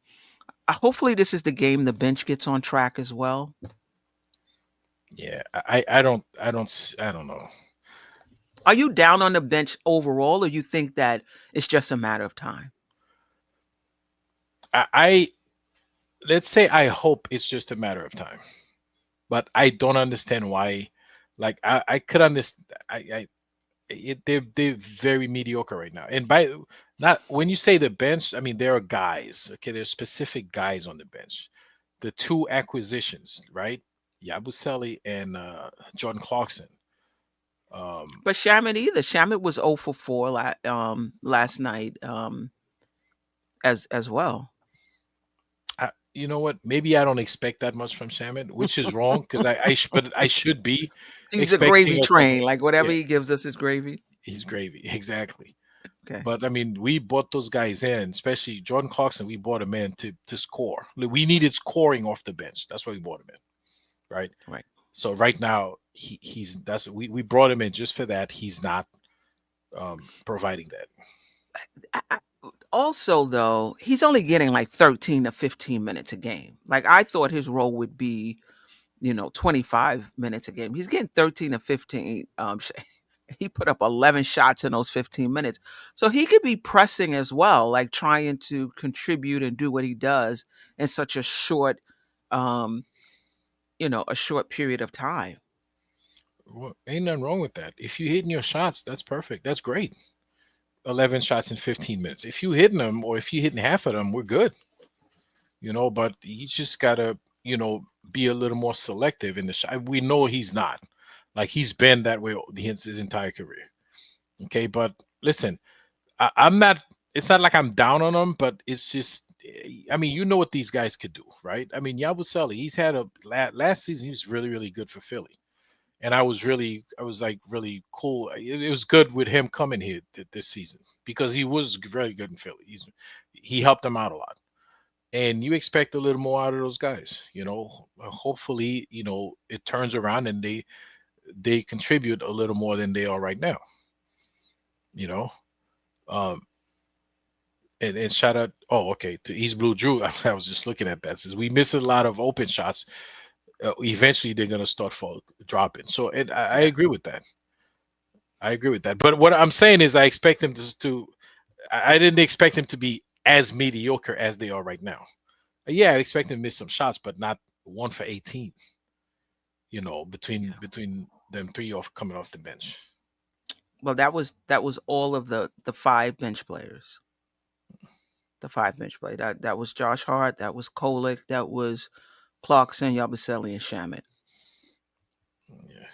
Hopefully, this is the game the bench gets on track as well. Yeah, I don't know. Are you down on the bench overall, or you think that it's just a matter of time? I let's say I hope it's just a matter of time, but I don't understand why. Like I could understand. They're very mediocre right now. And by not when you say the bench, I mean there are guys. Okay, there's specific guys on the bench. The two acquisitions, right? Yabusele and Jordan Clarkson. Um, But Shamit either. Shamit was 0 for 4 last night as well. you know what? Maybe I don't expect that much from Shamit, which is wrong because but I should be He's a expecting gravy a couple. train. Like whatever Yeah, he gives us is gravy. he's gravy, exactly. Okay. But I mean, we bought those guys in, especially Jordan Clarkson. We bought him in to score. Like, we needed scoring off the bench. That's why we bought him in, right? Right. So right now he's that's we brought him in just for that. He's not providing that. Also, though, he's only getting like 13 to 15 minutes a game. Like I thought his role would be, 25 minutes a game. He's getting 13 to 15. He put up 11 shots in those 15 minutes. So he could be pressing as well, like trying to contribute and do what he does in such a um, a short period of time. Well, ain't nothing wrong with that. If you hitting your shots, that's perfect. That's great. 11 shots in 15 minutes. If you hitting them or if you hitting half of them, we're good. But he just gotta, be a little more selective in the shot. We know he's not. Like he's been that way his entire career. Okay, but listen, I'm not. It's not like I'm down on him, but it's just. I mean, you know what these guys could do, right? I mean, Yabusele, he's had last season. He was really, really good for Philly, and I was like really cool. It was good with him coming here this season because he was very good in Philly. He helped them out a lot, and you expect a little more out of those guys. Hopefully, it turns around and they contribute a little more than they are right now. You know, um, and shout out. Oh, okay, to East Blue Drew. I was just looking at that. Says we miss a lot of open shots. Eventually, they're gonna start dropping. So, I Yeah. agree with that. I agree with that. But what I'm saying is, I expect them to. I didn't expect them to be as mediocre as they are right now. Yeah, I expect them to miss some shots, but not 1 for 18. Between Yeah. them three off coming off the bench. Well, that was all of the 5 bench players. The 5 bench play. That was Josh Hart. That was Kolick. That was Clarkson, Yabusele, and Shamit. Yeah,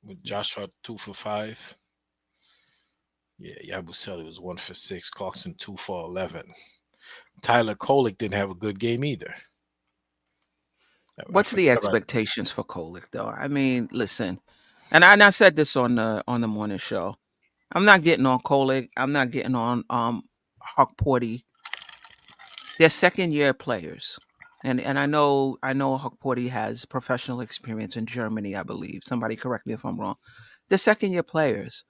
with Yeah. Josh Hart 2 for 5. Yeah, Yabusele was 1 for 6. Clarkson 2 for 11. Tyler Kolick didn't have a good game either. I What's the forgot about. expectations for Kolick, though? I mean, listen, and I said this on the morning show. I'm not getting on Kolick. I'm not getting on Huck Porty. They're second year players. And I know Huck Porty has professional experience in Germany, I believe. Somebody correct me if I'm wrong. They're second year players.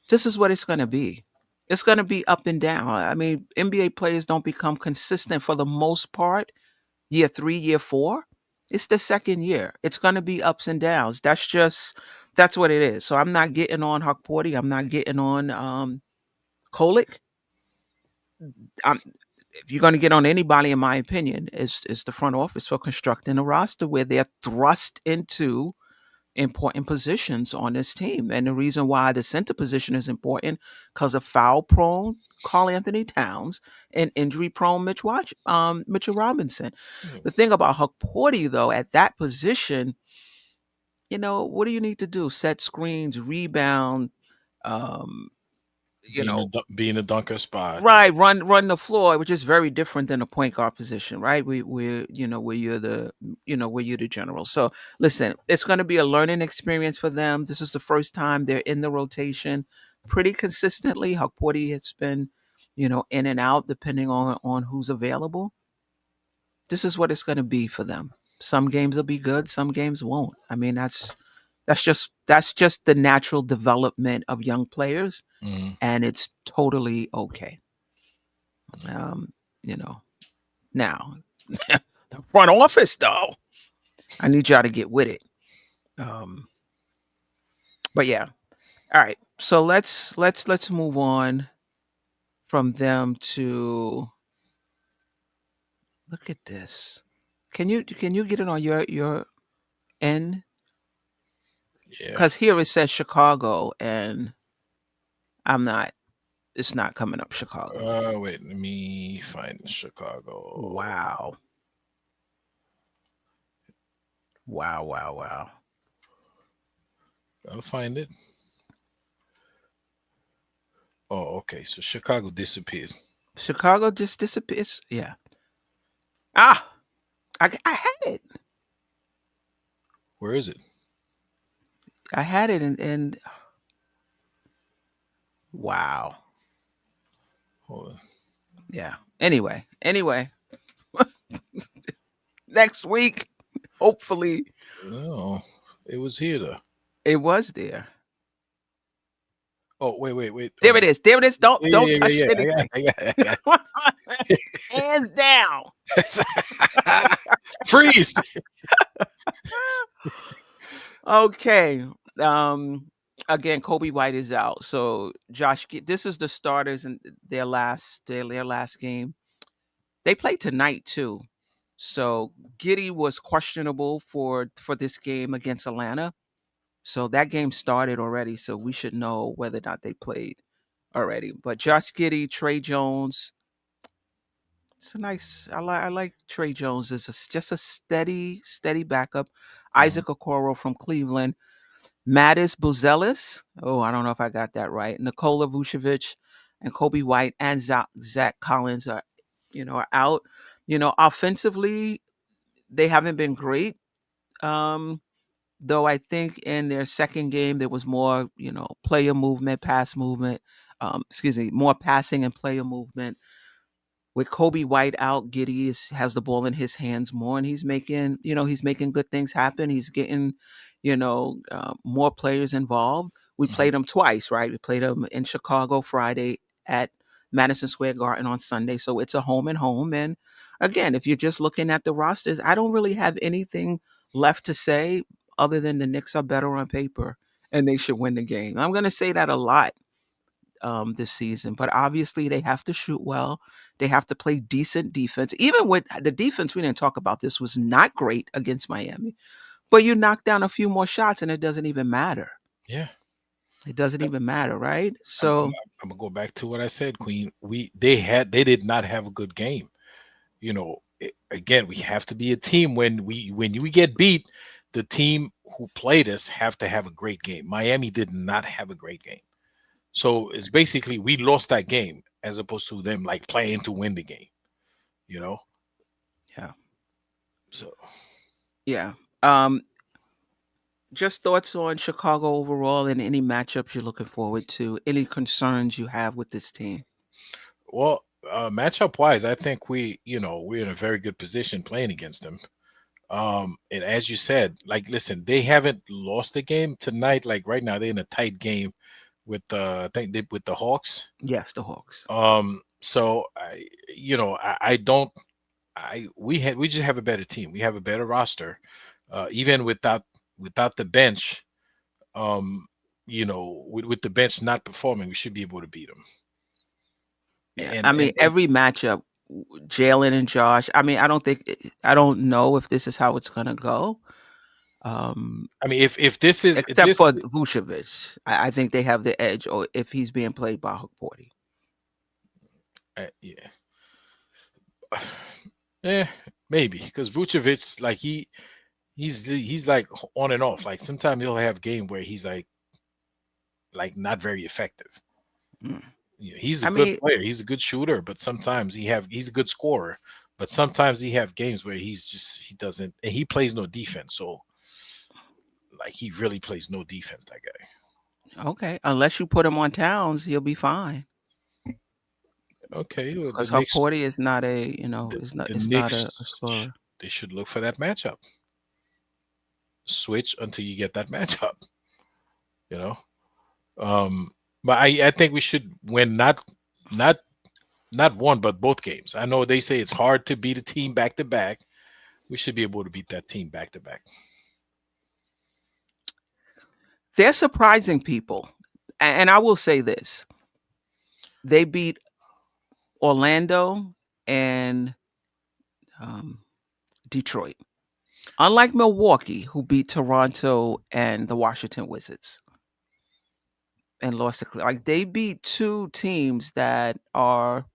This is what it's going to be. It's going to be up and down. I mean, NBA players don't become consistent for the most part. Year 3, year 4, it's the second year. It's going to be ups and downs. That's what it is. So I'm not getting on Huck Porty. I'm not getting on Kolick. I'm, if you're going to get on anybody, in my opinion, is the front office for constructing a roster where they're thrust into important positions on this team. And the reason why the center position is important because of foul prone Carl Anthony Towns and injury prone Mitchell Robinson. Hmm. The thing about Huck Porty, though, at that position, what do you need to do? Set screens, rebound, um, you being a know, being a dunker spot. right, run the floor, which is very different than a point guard position, right? Where you're the general. So listen, it's going to be a learning experience for them. This is the first time they're in the rotation pretty consistently. Huck Porty has been, in and out depending on who's available. This is what it's going to be for them. Some games will be good, some games won't. I mean, that's just the natural development of young players, Mhm. and it's totally okay. Um, Now, the front office, though, I need y'all to get with it. Um, but yeah, all right. So let's move on from them to look at this. Can you get it on your end? Yeah. Because here it says Chicago, and I'm not. It's not coming up Chicago. Wait, let me find Chicago. Wow. Wow. Wow. Wow. I'll find it. Oh, okay. So Chicago disappeared. Chicago just disappears. Yeah. Ah, I had it. Where is it? I had it, and wow. Hold on. Yeah. Anyway, next week, hopefully, No, it was here though. it was there. Oh, wait. There Hold it on. is. There it is. Don't Yeah, don't yeah, touch yeah, yeah. anything. I got it. Hands down. Freeze. Okay. Again, Kobe White is out. So this is the starters in their last game. They play tonight too. So Giddy was questionable for this game against Atlanta. So that game started already. So we should know whether or not they played already. But Josh Giddy, Trey Jones. It's a nice. I like Trey Jones. Just a steady backup. Mhm. Isaac Okoro from Cleveland. Mattis Buzelis. Oh, I don't know if I got that right. Nikola Vucevic and Kobe White and Zach Collins are out. Offensively, they haven't been great. Um, though I think in their second game there was more, player movement, pass movement. Excuse me, more passing and player movement. With Kobe White out, Giddy has the ball in his hands more, and he's making good things happen. He's getting, more players involved. We Mhm. played him twice, right? We played him in Chicago Friday at Madison Square Garden on Sunday, so it's a home and home. And again, if you're just looking at the rosters, I don't really have anything left to say other than the Knicks are better on paper and they should win the game. I'm going to say that a lot this season. But obviously, they have to shoot well. They have to play decent defense. Even with the defense, we didn't talk about this, was not great against Miami. But you knock down a few more shots, and it doesn't even matter. Yeah. It doesn't even matter, right? I'm, I'm So I'm gonna go back to what I said, Queen. They did not have a good game. Again, we have to be a team. When we get beat, the team who played us have to have a great game. Miami did not have a great game. So it's basically we lost that game as opposed to them like playing to win the game, you know? Yeah. So Yeah. Um, just thoughts on Chicago overall and any matchups you're looking forward to, any concerns you have with this team. well, matchup wise, I think we're in a very good position playing against them. And as you said, like listen, they haven't lost a game tonight. Like right now, they're in a tight game with I think with the Hawks. Yes, the Hawks. So I don't we just have a better team. We have a better roster. Even without the bench, with the bench not performing, we should be able to beat them. Yeah. And I mean, every matchup, Jalen and Josh, I mean, I don't know if this is how it's going to go. I mean, if this is if Except this for Vucevic. I think they have the edge, or if he's being played by Hukporti. yeah, yeah, maybe because Vucevic, like he's like on and off. Like sometimes he'll have game where he's like not very effective. Mm. He's a I good mean, player. He's a good shooter, but sometimes he's a good scorer. But sometimes he have games where he doesn't, and he plays no defense. So like he really plays no defense. That guy. okay, unless you put him on Towns, he'll be fine. Okay, well, Because Hukporti is not the it's not a Knicks scorer. they should look for that matchup. Switch until you get that matchup. You know. But I think we should win not not one but both games. I know they say it's hard to beat a team back to back. We should be able to beat that team back to back. They're surprising people. And I will say this. They beat Orlando and Detroit. Unlike Milwaukee, who beat Toronto and the Washington Wizards and lost to like they beat two teams that are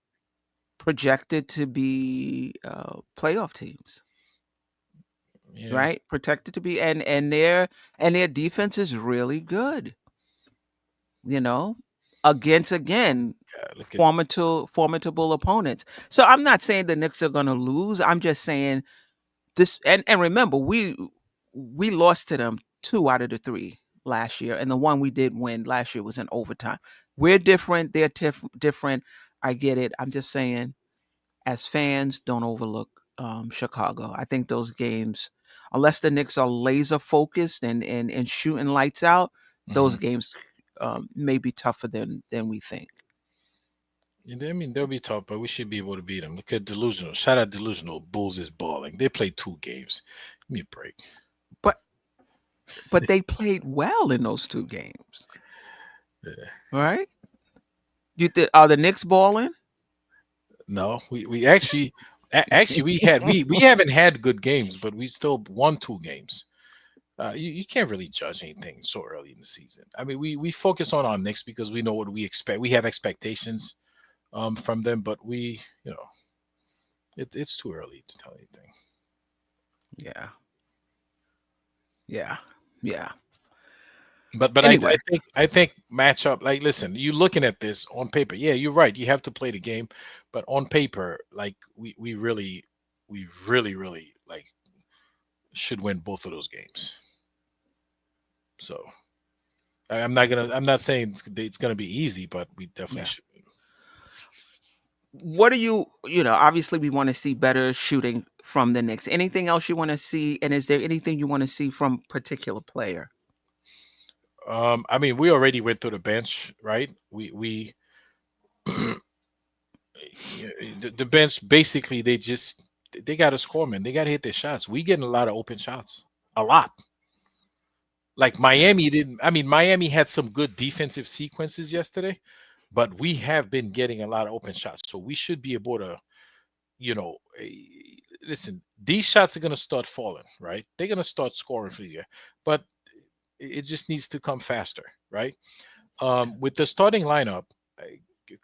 projected to be playoff teams, Yeah. right? Protected to be and their defense is really good. You know, against again Yeah, look at formidable opponents. So I'm not saying the Knicks are going to lose. I'm just saying this, and remember we lost to them 2 out of the 3 last year, and the one we did win last year was in overtime. We're different, they're different. I get it. I'm just saying, as fans, don't overlook Chicago. I think those games, unless the Knicks are laser focused and shooting lights out, those hmm games may be tougher than we think. I mean, they'll be tough, but we should be able to beat them. Look at Delusional. Shout out Delusional. Bulls is balling. They played 2 games. Give me a break. But they played well in those 2 games, Yeah. right? Are the Knicks balling? No, we actually we haven't had good games, but we still won 2 games. You can't really judge anything so early in the season. I mean, we focus on our Knicks because we know what we expect. We have expectations from them, but it's too early to tell anything. Yeah. Yeah. Yeah. But Anyway, I think matchup, like listen, you looking at this on paper, yeah, you're right. You have to play the game, but on paper, like we really like should win both of those games. So I'm not saying it's gonna be easy, but we definitely yeah. should win. What do obviously we want to see better shooting from the Knicks. Anything else you want to see? And is there anything you want to see from particular player? I mean, we already went through the bench, right? We yeah, the bench basically they got to score, man. They got to hit their shots. We getting a lot of open shots, a lot. Like Miami didn't. I mean, Miami had some good defensive sequences yesterday, but we have been getting a lot of open shots, so we should be able to, you know, listen. These shots are gonna start falling, right? They're gonna start scoring for you, but it just needs to come faster, right? With the starting lineup,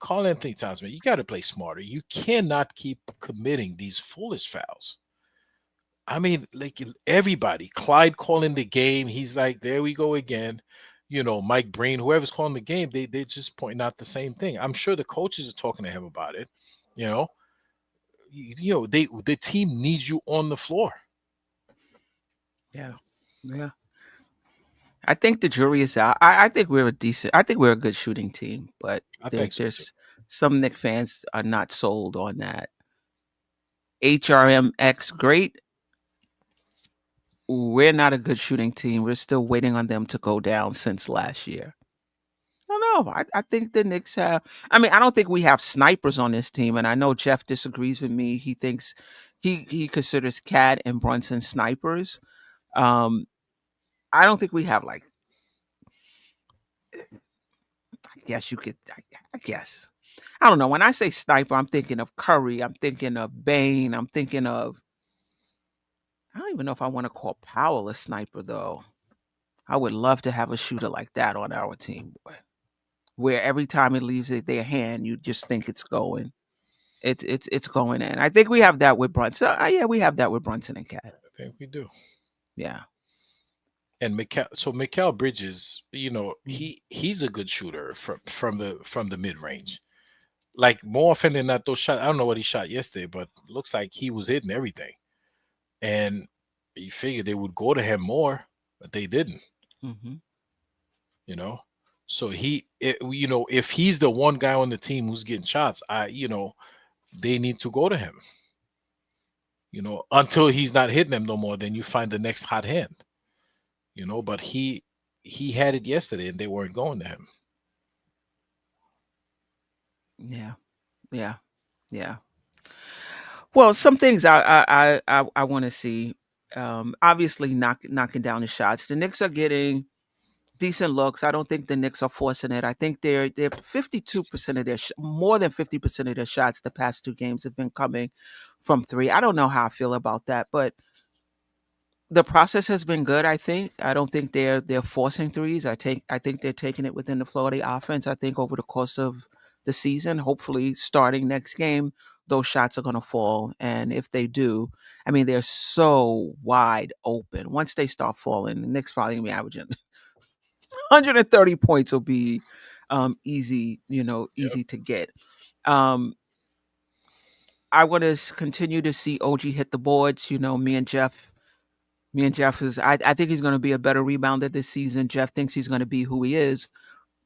Call Anthony Towns, man. You got to play smarter. You cannot keep committing these foolish fouls. I mean, like everybody, Clyde calling the game. He's like, there we go again. Mike Breen, whoever's calling the game, they just pointing out the same thing. I'm sure the coaches are talking to him about it. You know, the team needs you on the floor. Yeah. Yeah. I think the jury is out. I think we're a decent. I think we're a good shooting team, but I think so too. there's some Knicks fans are not sold on that. HRMX great. We're not a good shooting team. We're still waiting on them to go down since last year. I don't know. I think the Knicks have. I mean, I don't think we have snipers on this team, and I know Jeff disagrees with me. He thinks he considers Cat and Brunson snipers. Um, I don't think we have like. I guess you could. I guess. I don't know. When I say sniper, I'm thinking of Curry. I'm thinking of Bain. I'm thinking of. I don't even know if I want to call Powell a sniper though. I would love to have a shooter like that on our team, boy. Where every time it leaves their hand, you just think it's going. It's going in. I think we have that with Brunson. Yeah, we have that with Brunson and Cat. I think we do. Yeah. And Mikal Bridges, Mhm. he's a good shooter from the mid range. Like more often than not, those shots. I don't know what he shot yesterday, but looks like he was hitting everything. And you figured they would go to him more, but they didn't. Mhm. You know, so if he's the one guy on the team who's getting shots, they need to go to him. Until he's not hitting them no more, then you find the next hot hand. But he had it yesterday, and they weren't going to him. Yeah. Yeah. Yeah. Well, some things I want to see. Obviously, knocking down the shots. The Knicks are getting decent looks. I don't think the Knicks are forcing it. I think they're 52% of more than 50% of their shots the past two games have been coming from three. I don't know how I feel about that, but the process has been good. I don't think they're forcing threes. I think they're taking it within the flow of the offense. I think over the course of the season, hopefully starting next game, those shots are going to fall. And if they do, I mean, they're so wide open. Once they start falling, the Knicks probably going to be averaging 130 points will be easy, Yep. easy to get. Um, I want to continue to see OG hit the boards. Me and Jeff is. I think he's going to be a better rebounder this season. Jeff thinks he's going to be who he is.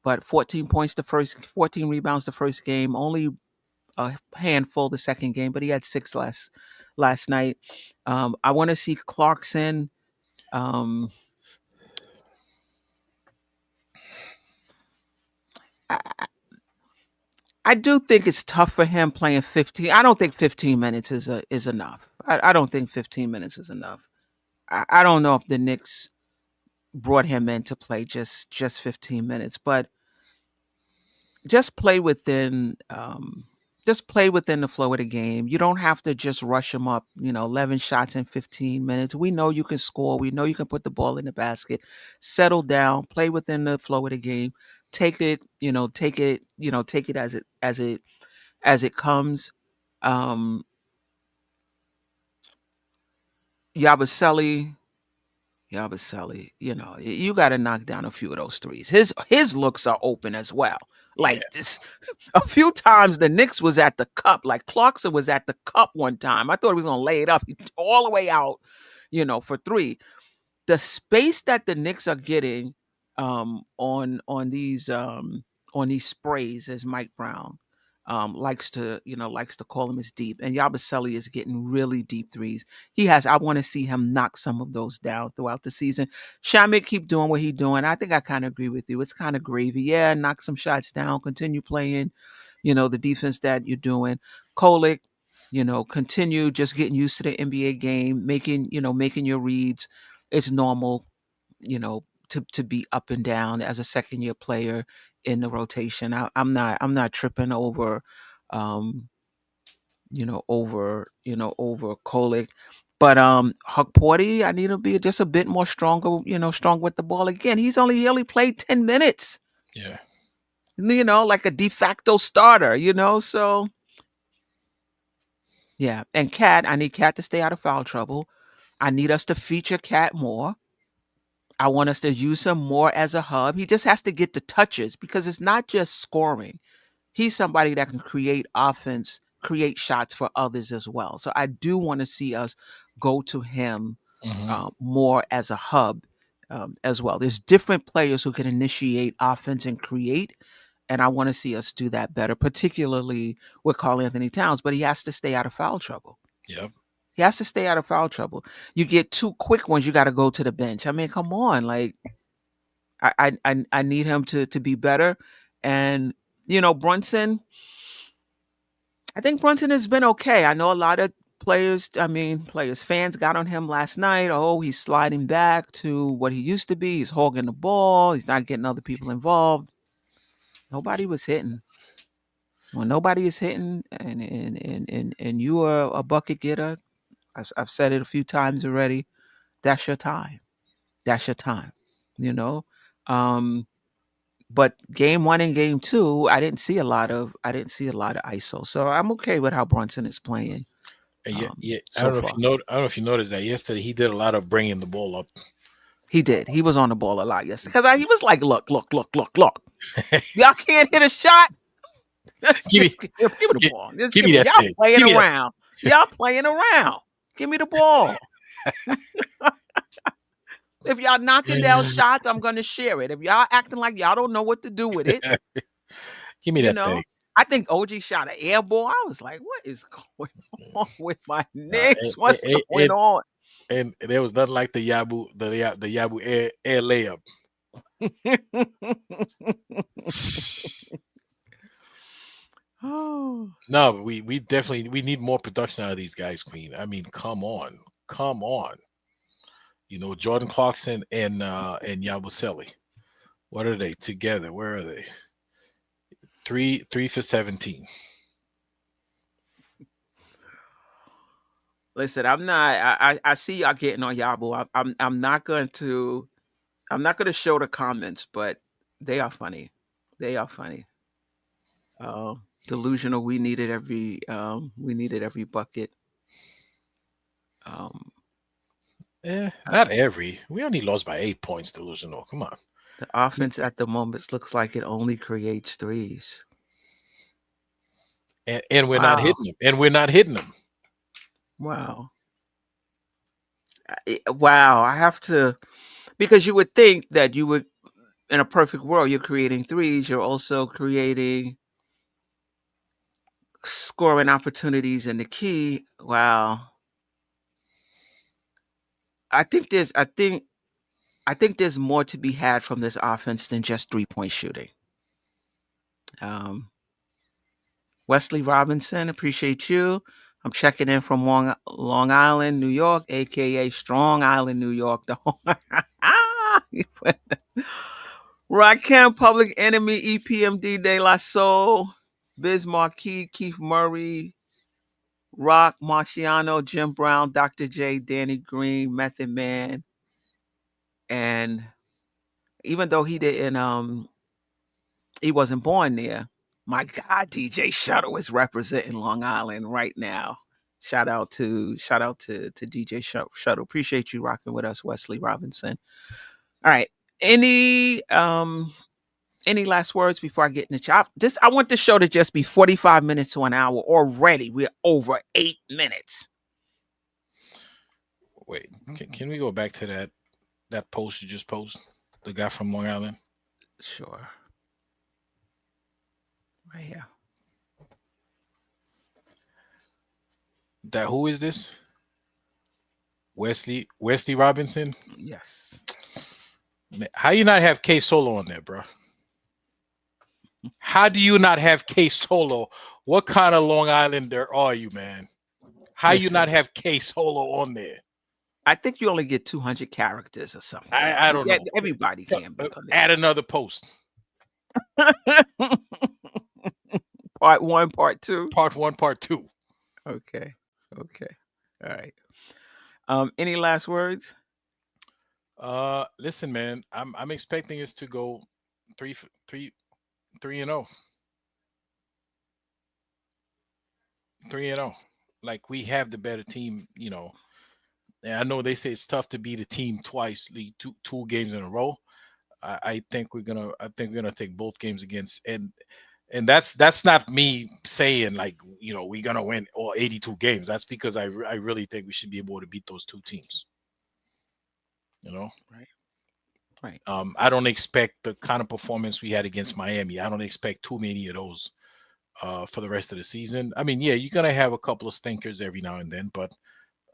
But 14 rebounds the first game, only a handful the second game, but he had six last night. I want to see Clarkson. Um, I, I do think it's tough for him playing 15. I don't think 15 minutes is enough. I don't think 15 minutes is enough. I don't know if the Knicks brought him in to play just 15 minutes, but just play within just play within the flow of the game. You don't have to just rush him up, 11 shots in 15 minutes. We know you can score. We know you can put the ball in the basket. Settle down, play within the flow of the game. Take it, take it as it comes. Um Yabusele, Yabusele, you got to knock down a few of those threes. His looks are open as well. Yeah. Like this, a few times the Knicks was at the cup. Like Clarkson was at the cup one time. I thought he was gonna lay it up all the way out, for three. The space that the Knicks are getting on these sprays, as Mike Brown likes to call them, is deep. And Yabusele is getting really deep threes. I want to see him knock some of those down throughout the season. Shamit keep doing what he's doing. I think I kind of agree with you. It's kind of gravy. Yeah, knock some shots down. Continue playing, the defense that you're doing. Kolick, continue just getting used to the NBA game, making your reads. It's normal, to be up and down as a second year player in the rotation. I'm not tripping over, um, over Kolick. But Huck Porty, I need to be just a bit more stronger, strong with the ball. Again, he only played 10 minutes. Yeah. like a de facto starter, so yeah. And Cat, I need Cat to stay out of foul trouble. I need us to feature Cat more. I want us to use him more as a hub. He just has to get the touches because it's not just scoring. He's somebody that can create offense, create shots for others as well. So I do want to see us go to him more as a hub as well. There's different players who can initiate offense and create, and I want to see us do that better, particularly with Karl Anthony Towns. But he has to stay out of foul trouble. Yep. He has to stay out of foul trouble. You get 2 quick ones, you got to go to the bench. I mean, come on, like I need him to be better, and Brunson. I think Brunson has been okay. I know a lot of fans got on him last night. Oh, he's sliding back to what he used to be. He's hogging the ball. He's not getting other people involved. Nobody was hitting. When nobody is hitting, and you are a bucket getter, I've said it a few times already. That's your time. That's your time. You know. But game 1 and game 2, I didn't see a lot of ISO. So I'm okay with how Brunson is playing. Yeah. I So don't know if far. you know. I don't know if you noticed that yesterday he did a lot of bringing the ball up. He did. He was on the ball a lot yesterday because he was like, "Look. Y'all can't hit a shot. Give me- Give me the ball. Just give me that Y'all thing. playing Give me that- around. Y'all playing around. Give me the ball. If y'all knocking down shots, I'm gonna share it. If y'all acting like y'all don't know what to do with it, Give me that thing. I think OG shot an air ball. I was like, what is going on with my Knicks? What's going on? And there was nothing like the Yabu air layup. Oh. No, we definitely need more production out of these guys, Queen. I mean, come on. Jordan Clarkson and Yabusele. What are they together? Where are they? 3 for 17. Listen, I'm not. I see y'all getting on Yabu. I'm not going to. I'm not going to show the comments, but they are funny. They are funny. Delusional. We needed every. We needed every bucket. Not every. We only lost by 8 points. Delusional. Come on. The offense at the moment looks like it only creates threes. And we're not hitting them. Wow. Wow. I have to, because you would think that you would, in a perfect world, you're creating threes. You're also creating scoring opportunities in the key. Wow. I think there's more to be had from this offense than just 3-point shooting. Wesley Robinson, appreciate you. I'm checking in from Long Island, New York, aka Strong Island, New York. Rakim, Public Enemy, EPMD De La Soul, Biz Marquis, Keith Murray, Rock, Marciano, Jim Brown, Dr. J, Danny Green, Method Man. And even though he didn't he wasn't born there, my God, DJ Shuttle is representing Long Island right now. Shout out to DJ Shuttle. Appreciate you rocking with us, Wesley Robinson. All right. Any last words before I get in the chop? I want the show to just be 45 minutes to an hour already. We're over 8 minutes. Wait, can we go back to that post you just posted? The guy from Long Island? Sure. Right here. Who is this? Wesley Robinson? Yes. How you not have K Solo on there, bro? How do you not have K Solo? What kind of Long Islander are you, man? How you not have K Solo on there? I think you only get 200 characters or something. I don't know. Everybody can be on there. Add another post. Part 1, part 2. Part 1, part 2. Okay. All right. Any last words? Listen, man, I'm expecting us to go three 3-0, 3-0. Like we have the better team, you know. And I know they say it's tough to beat a team twice, two games in a row. I think we're gonna take both games against, and that's not me saying like, you know, we're gonna win all 82 games. That's because I really think we should be able to beat those two teams. You know, Right. Right. I don't expect the kind of performance we had against Miami. I don't expect too many of those for the rest of the season. I mean, yeah, you're gonna have a couple of stinkers every now and then, but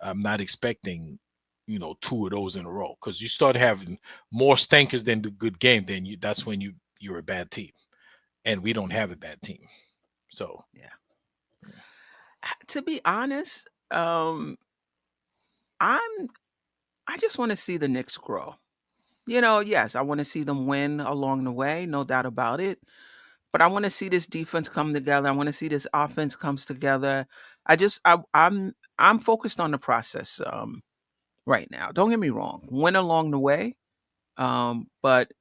I'm not expecting, you know, two of those in a row, because you start having more stinkers than the good game, then that's when you're a bad team, and we don't have a bad team. So Yeah. To be honest, I'm I just want to see the Knicks grow. Yes, I want to see them win along the way, no doubt about it. But I want to see this defense come together. I want to see this offense comes together. I'm focused on the process right now. Don't get me wrong, win along the way. But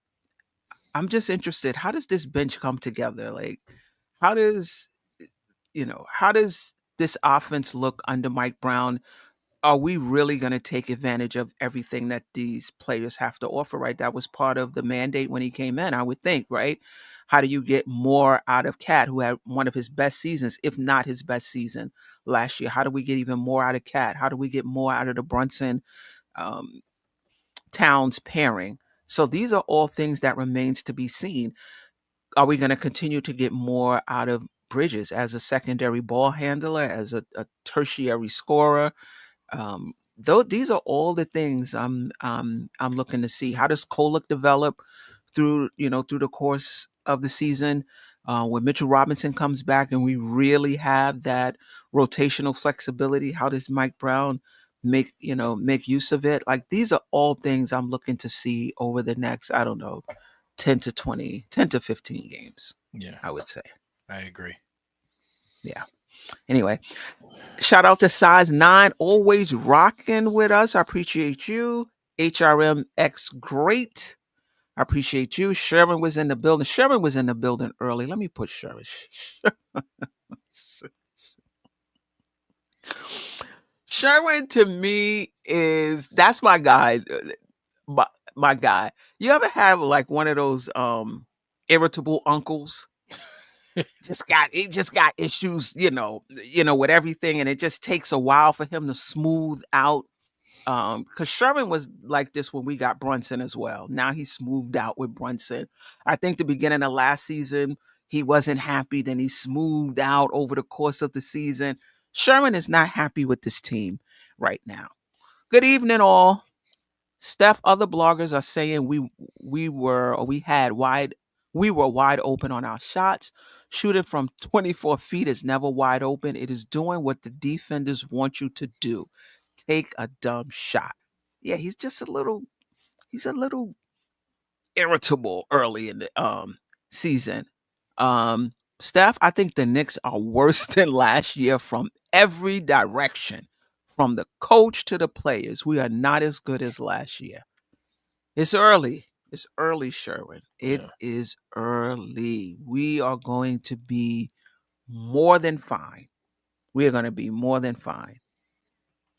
I'm just interested. How does this bench come together? Like, how does how does this offense look under Mike Brown? Are we really going to take advantage of everything that these players have to offer, right? That was part of the mandate when he came in, I would think, right? How do you get more out of Cat, who had one of his best seasons, if not his best season last year? How do we get even more out of Cat? How do we get more out of the Brunson um, Towns pairing? So these are all things that remains to be seen. Are we going to continue to get more out of Bridges as a secondary ball handler, as a tertiary scorer? Though these are all the things I'm looking to see. How does Kolek develop through the course of the season? When Mitchell Robinson comes back and we really have that rotational flexibility, how does Mike Brown make use of it? Like, these are all things I'm looking to see over the next, I don't know, 10 to 20, 10 to 15 games, yeah, I would say. I agree. Yeah. Anyway, shout out to Size 9, always rocking with us. I appreciate you. HRMX, great. I appreciate you. Sherman was in the building. Sherman was in the building early. Let me put Sherman. Sherman to me that's my guy. My, my guy. You ever have like one of those irritable uncles? He just got issues, with everything, and it just takes a while for him to smooth out. Because Sherman was like this when we got Brunson as well. Now he's smoothed out with Brunson. I think the beginning of last season he wasn't happy. Then he smoothed out over the course of the season. Sherman is not happy with this team right now. Good evening, all. Steph, other bloggers are saying we were wide open on our shots. Shooting from 24 feet is never wide open. It is doing what the defenders want you to do. Take a dumb shot. Yeah, he's a little irritable early in the season. Steph, I think the Knicks are worse than last year from every direction. From the coach to the players. We are not as good as last year. It's early. It's early, Sherwin. It Yeah, is early. We are going to be more than fine. We are going to be more than fine.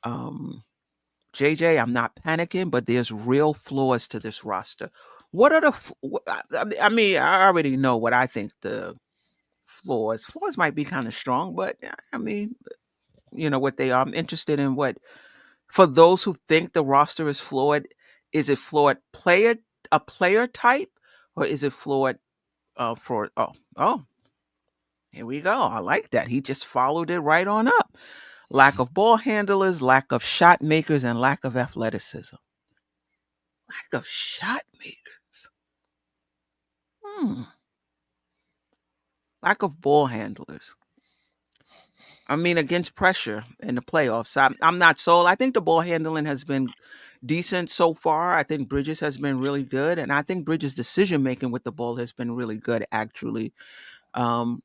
Um, JJ, I'm not panicking, but there's real flaws to this roster. What are the? I mean, I already know what I think the flaws. Flaws might be kind of strong, but I mean, what they are. I'm interested in what for those who think the roster is flawed. Is it flawed player type, or is it flawed for? Oh, here we go. I like that. He just followed it right on up. Lack of ball handlers, lack of shot makers, and lack of athleticism. Lack of shot makers. Hmm. Lack of ball handlers. I mean, against pressure in the playoffs, I'm not sold. I think the ball handling has been decent so far. I think Bridges has been really good, and I think Bridges' decision making with the ball has been really good, actually. Um,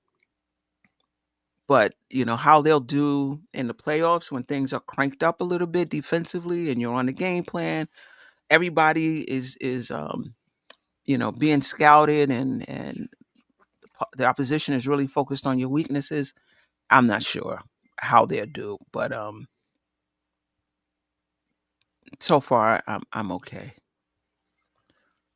but how they'll do in the playoffs when things are cranked up a little bit defensively, and you're on the game plan. Everybody is being scouted, and the opposition is really focused on your weaknesses, I'm not sure how they'll do. But so far, I'm okay.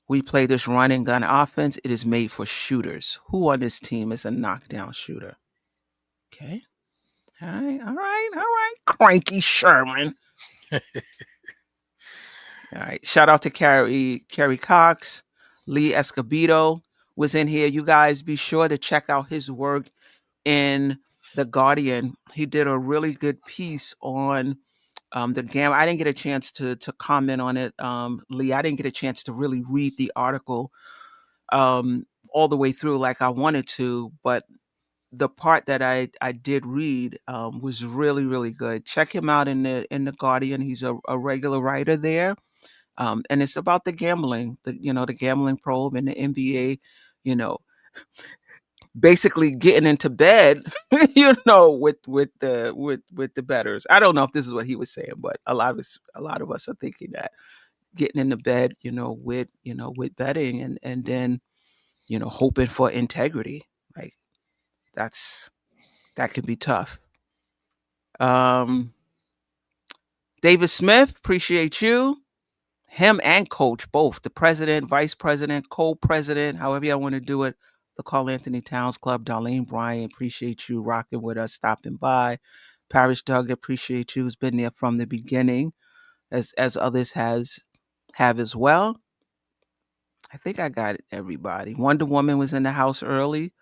We play this run and gun offense. It is made for shooters. Who on this team is a knockdown shooter? Okay. All right. Cranky Sherman. All right. Shout out to Carrie Cox. Lee Escobedo was in here. You guys be sure to check out his work in The Guardian. He did a really good piece on the game. I didn't get a chance to comment on it, Lee. I didn't get a chance to really read the article all the way through like I wanted to, but the part that I did read was really, really good. Check him out in the Guardian. He's a regular writer there, and it's about the gambling, the gambling probe in the NBA. You know, basically getting into bed, with the bettors. I don't know if this is what he was saying, but a lot of us are thinking that getting into bed, with betting and then, hoping for integrity. Like that could be tough. David Smith, appreciate you. Him and coach, both the president, vice president, co-president, however you want to do it. The Carl Anthony Towns Club, Darlene Bryant, appreciate you rocking with us, stopping by. Parish Doug, appreciate you, who's been there from the beginning, as others have as well. I think I got everybody. Wonder Woman was in the house early.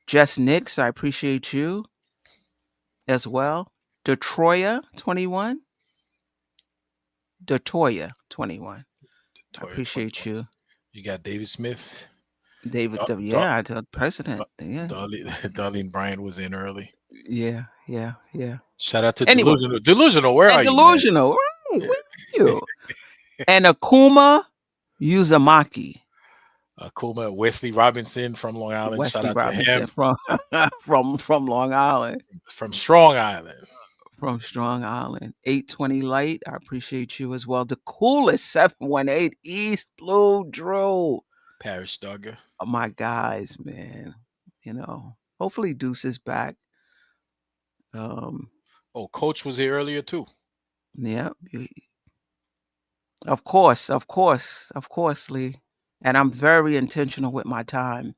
Jess Nix, I appreciate you as well. Detroya 21. Detroya 21. I appreciate you. You got David Smith. David, the president. Yeah. Darlene Bryant was in early. Yeah. Shout out to Anyway. Delusional. Where are Delusional. Where are you? And Akuma Uzumaki. Akuma Wesley Robinson from Long Island. Wesley Shout out Robinson to him. from Long Island. From Strong Island. From Strong Island. 820 Light. I appreciate you as well. The coolest 718 East Blue Drew. Parish Duggar. Oh, my guys, man. Hopefully Deuce is back. Coach was here earlier too. Yeah. Of course, Lee. And I'm very intentional with my time.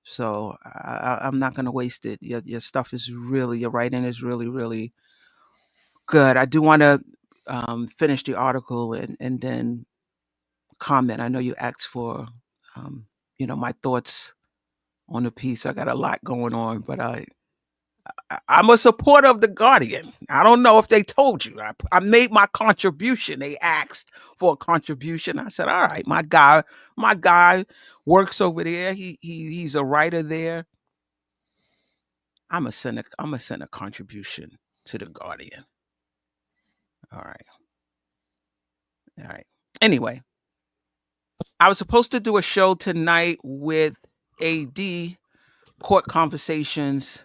So I'm not going to waste it. Your stuff is your writing is really, really good. I do want to finish the article and then comment. I know you asked for, my thoughts on the piece. I got a lot going on, but I'm a supporter of The Guardian. I don't know if they told you. I made my contribution. They asked for a contribution. I said, all right, my guy works over there. He's a writer there. I'm gonna send a contribution to The Guardian. All right. Anyway, I was supposed to do a show tonight with AD, Court Conversations.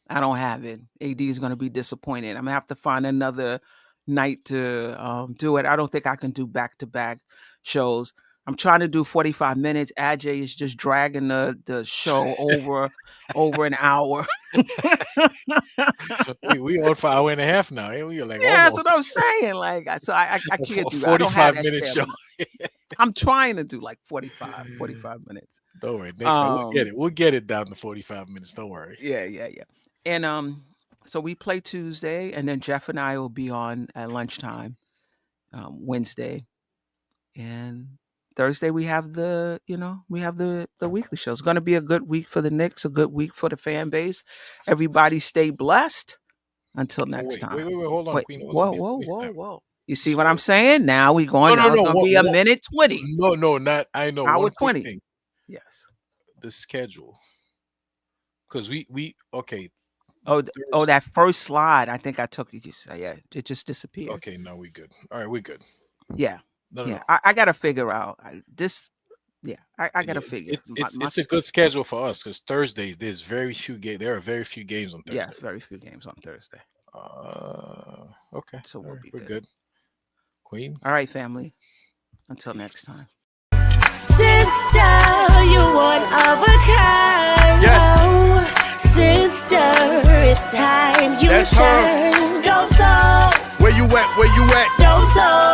I don't have it. AD is going to be disappointed. I'm going to have to find another night to do it. I don't think I can do back-to-back shows. I'm trying to do 45 minutes. Adjae is just dragging the show over an hour. we on for an hour and a half now. We are like, yeah, almost. that's what I'm saying. Like, so I can't do that. 45 minutes show. I'm trying to do like 45 minutes. Don't worry. Next time we'll get it. We'll get it down to 45 minutes. Don't worry. Yeah. And so we play Tuesday, and then Jeff and I will be on at lunchtime Wednesday, and Thursday we have the weekly show. It's going to be a good week for the Knicks, a good week for the fan base. Everybody stay blessed. Until next time. Wait, hold on, Queen. Whoa. You see what I'm saying? Now we going. Now it's going to be a minute 20. No, not. I know. Hour 20. Yes. The schedule. Because we okay. Oh, that first slide. I think I took it. It just disappeared. Okay, no, we good. All right, we good. Yeah. No. I got to figure out this. Yeah, I got to figure. It's a good schedule for us because Thursdays there's very few games. There are very few games on Thursday. Yeah, very few games on Thursday. Okay. So we're good. Queen. All right, family. Until next time. Sister, you one of a kind. Yes. Oh, sister, it's time you That's her. shine. Don't so. Where you at? Where you at? Don't so.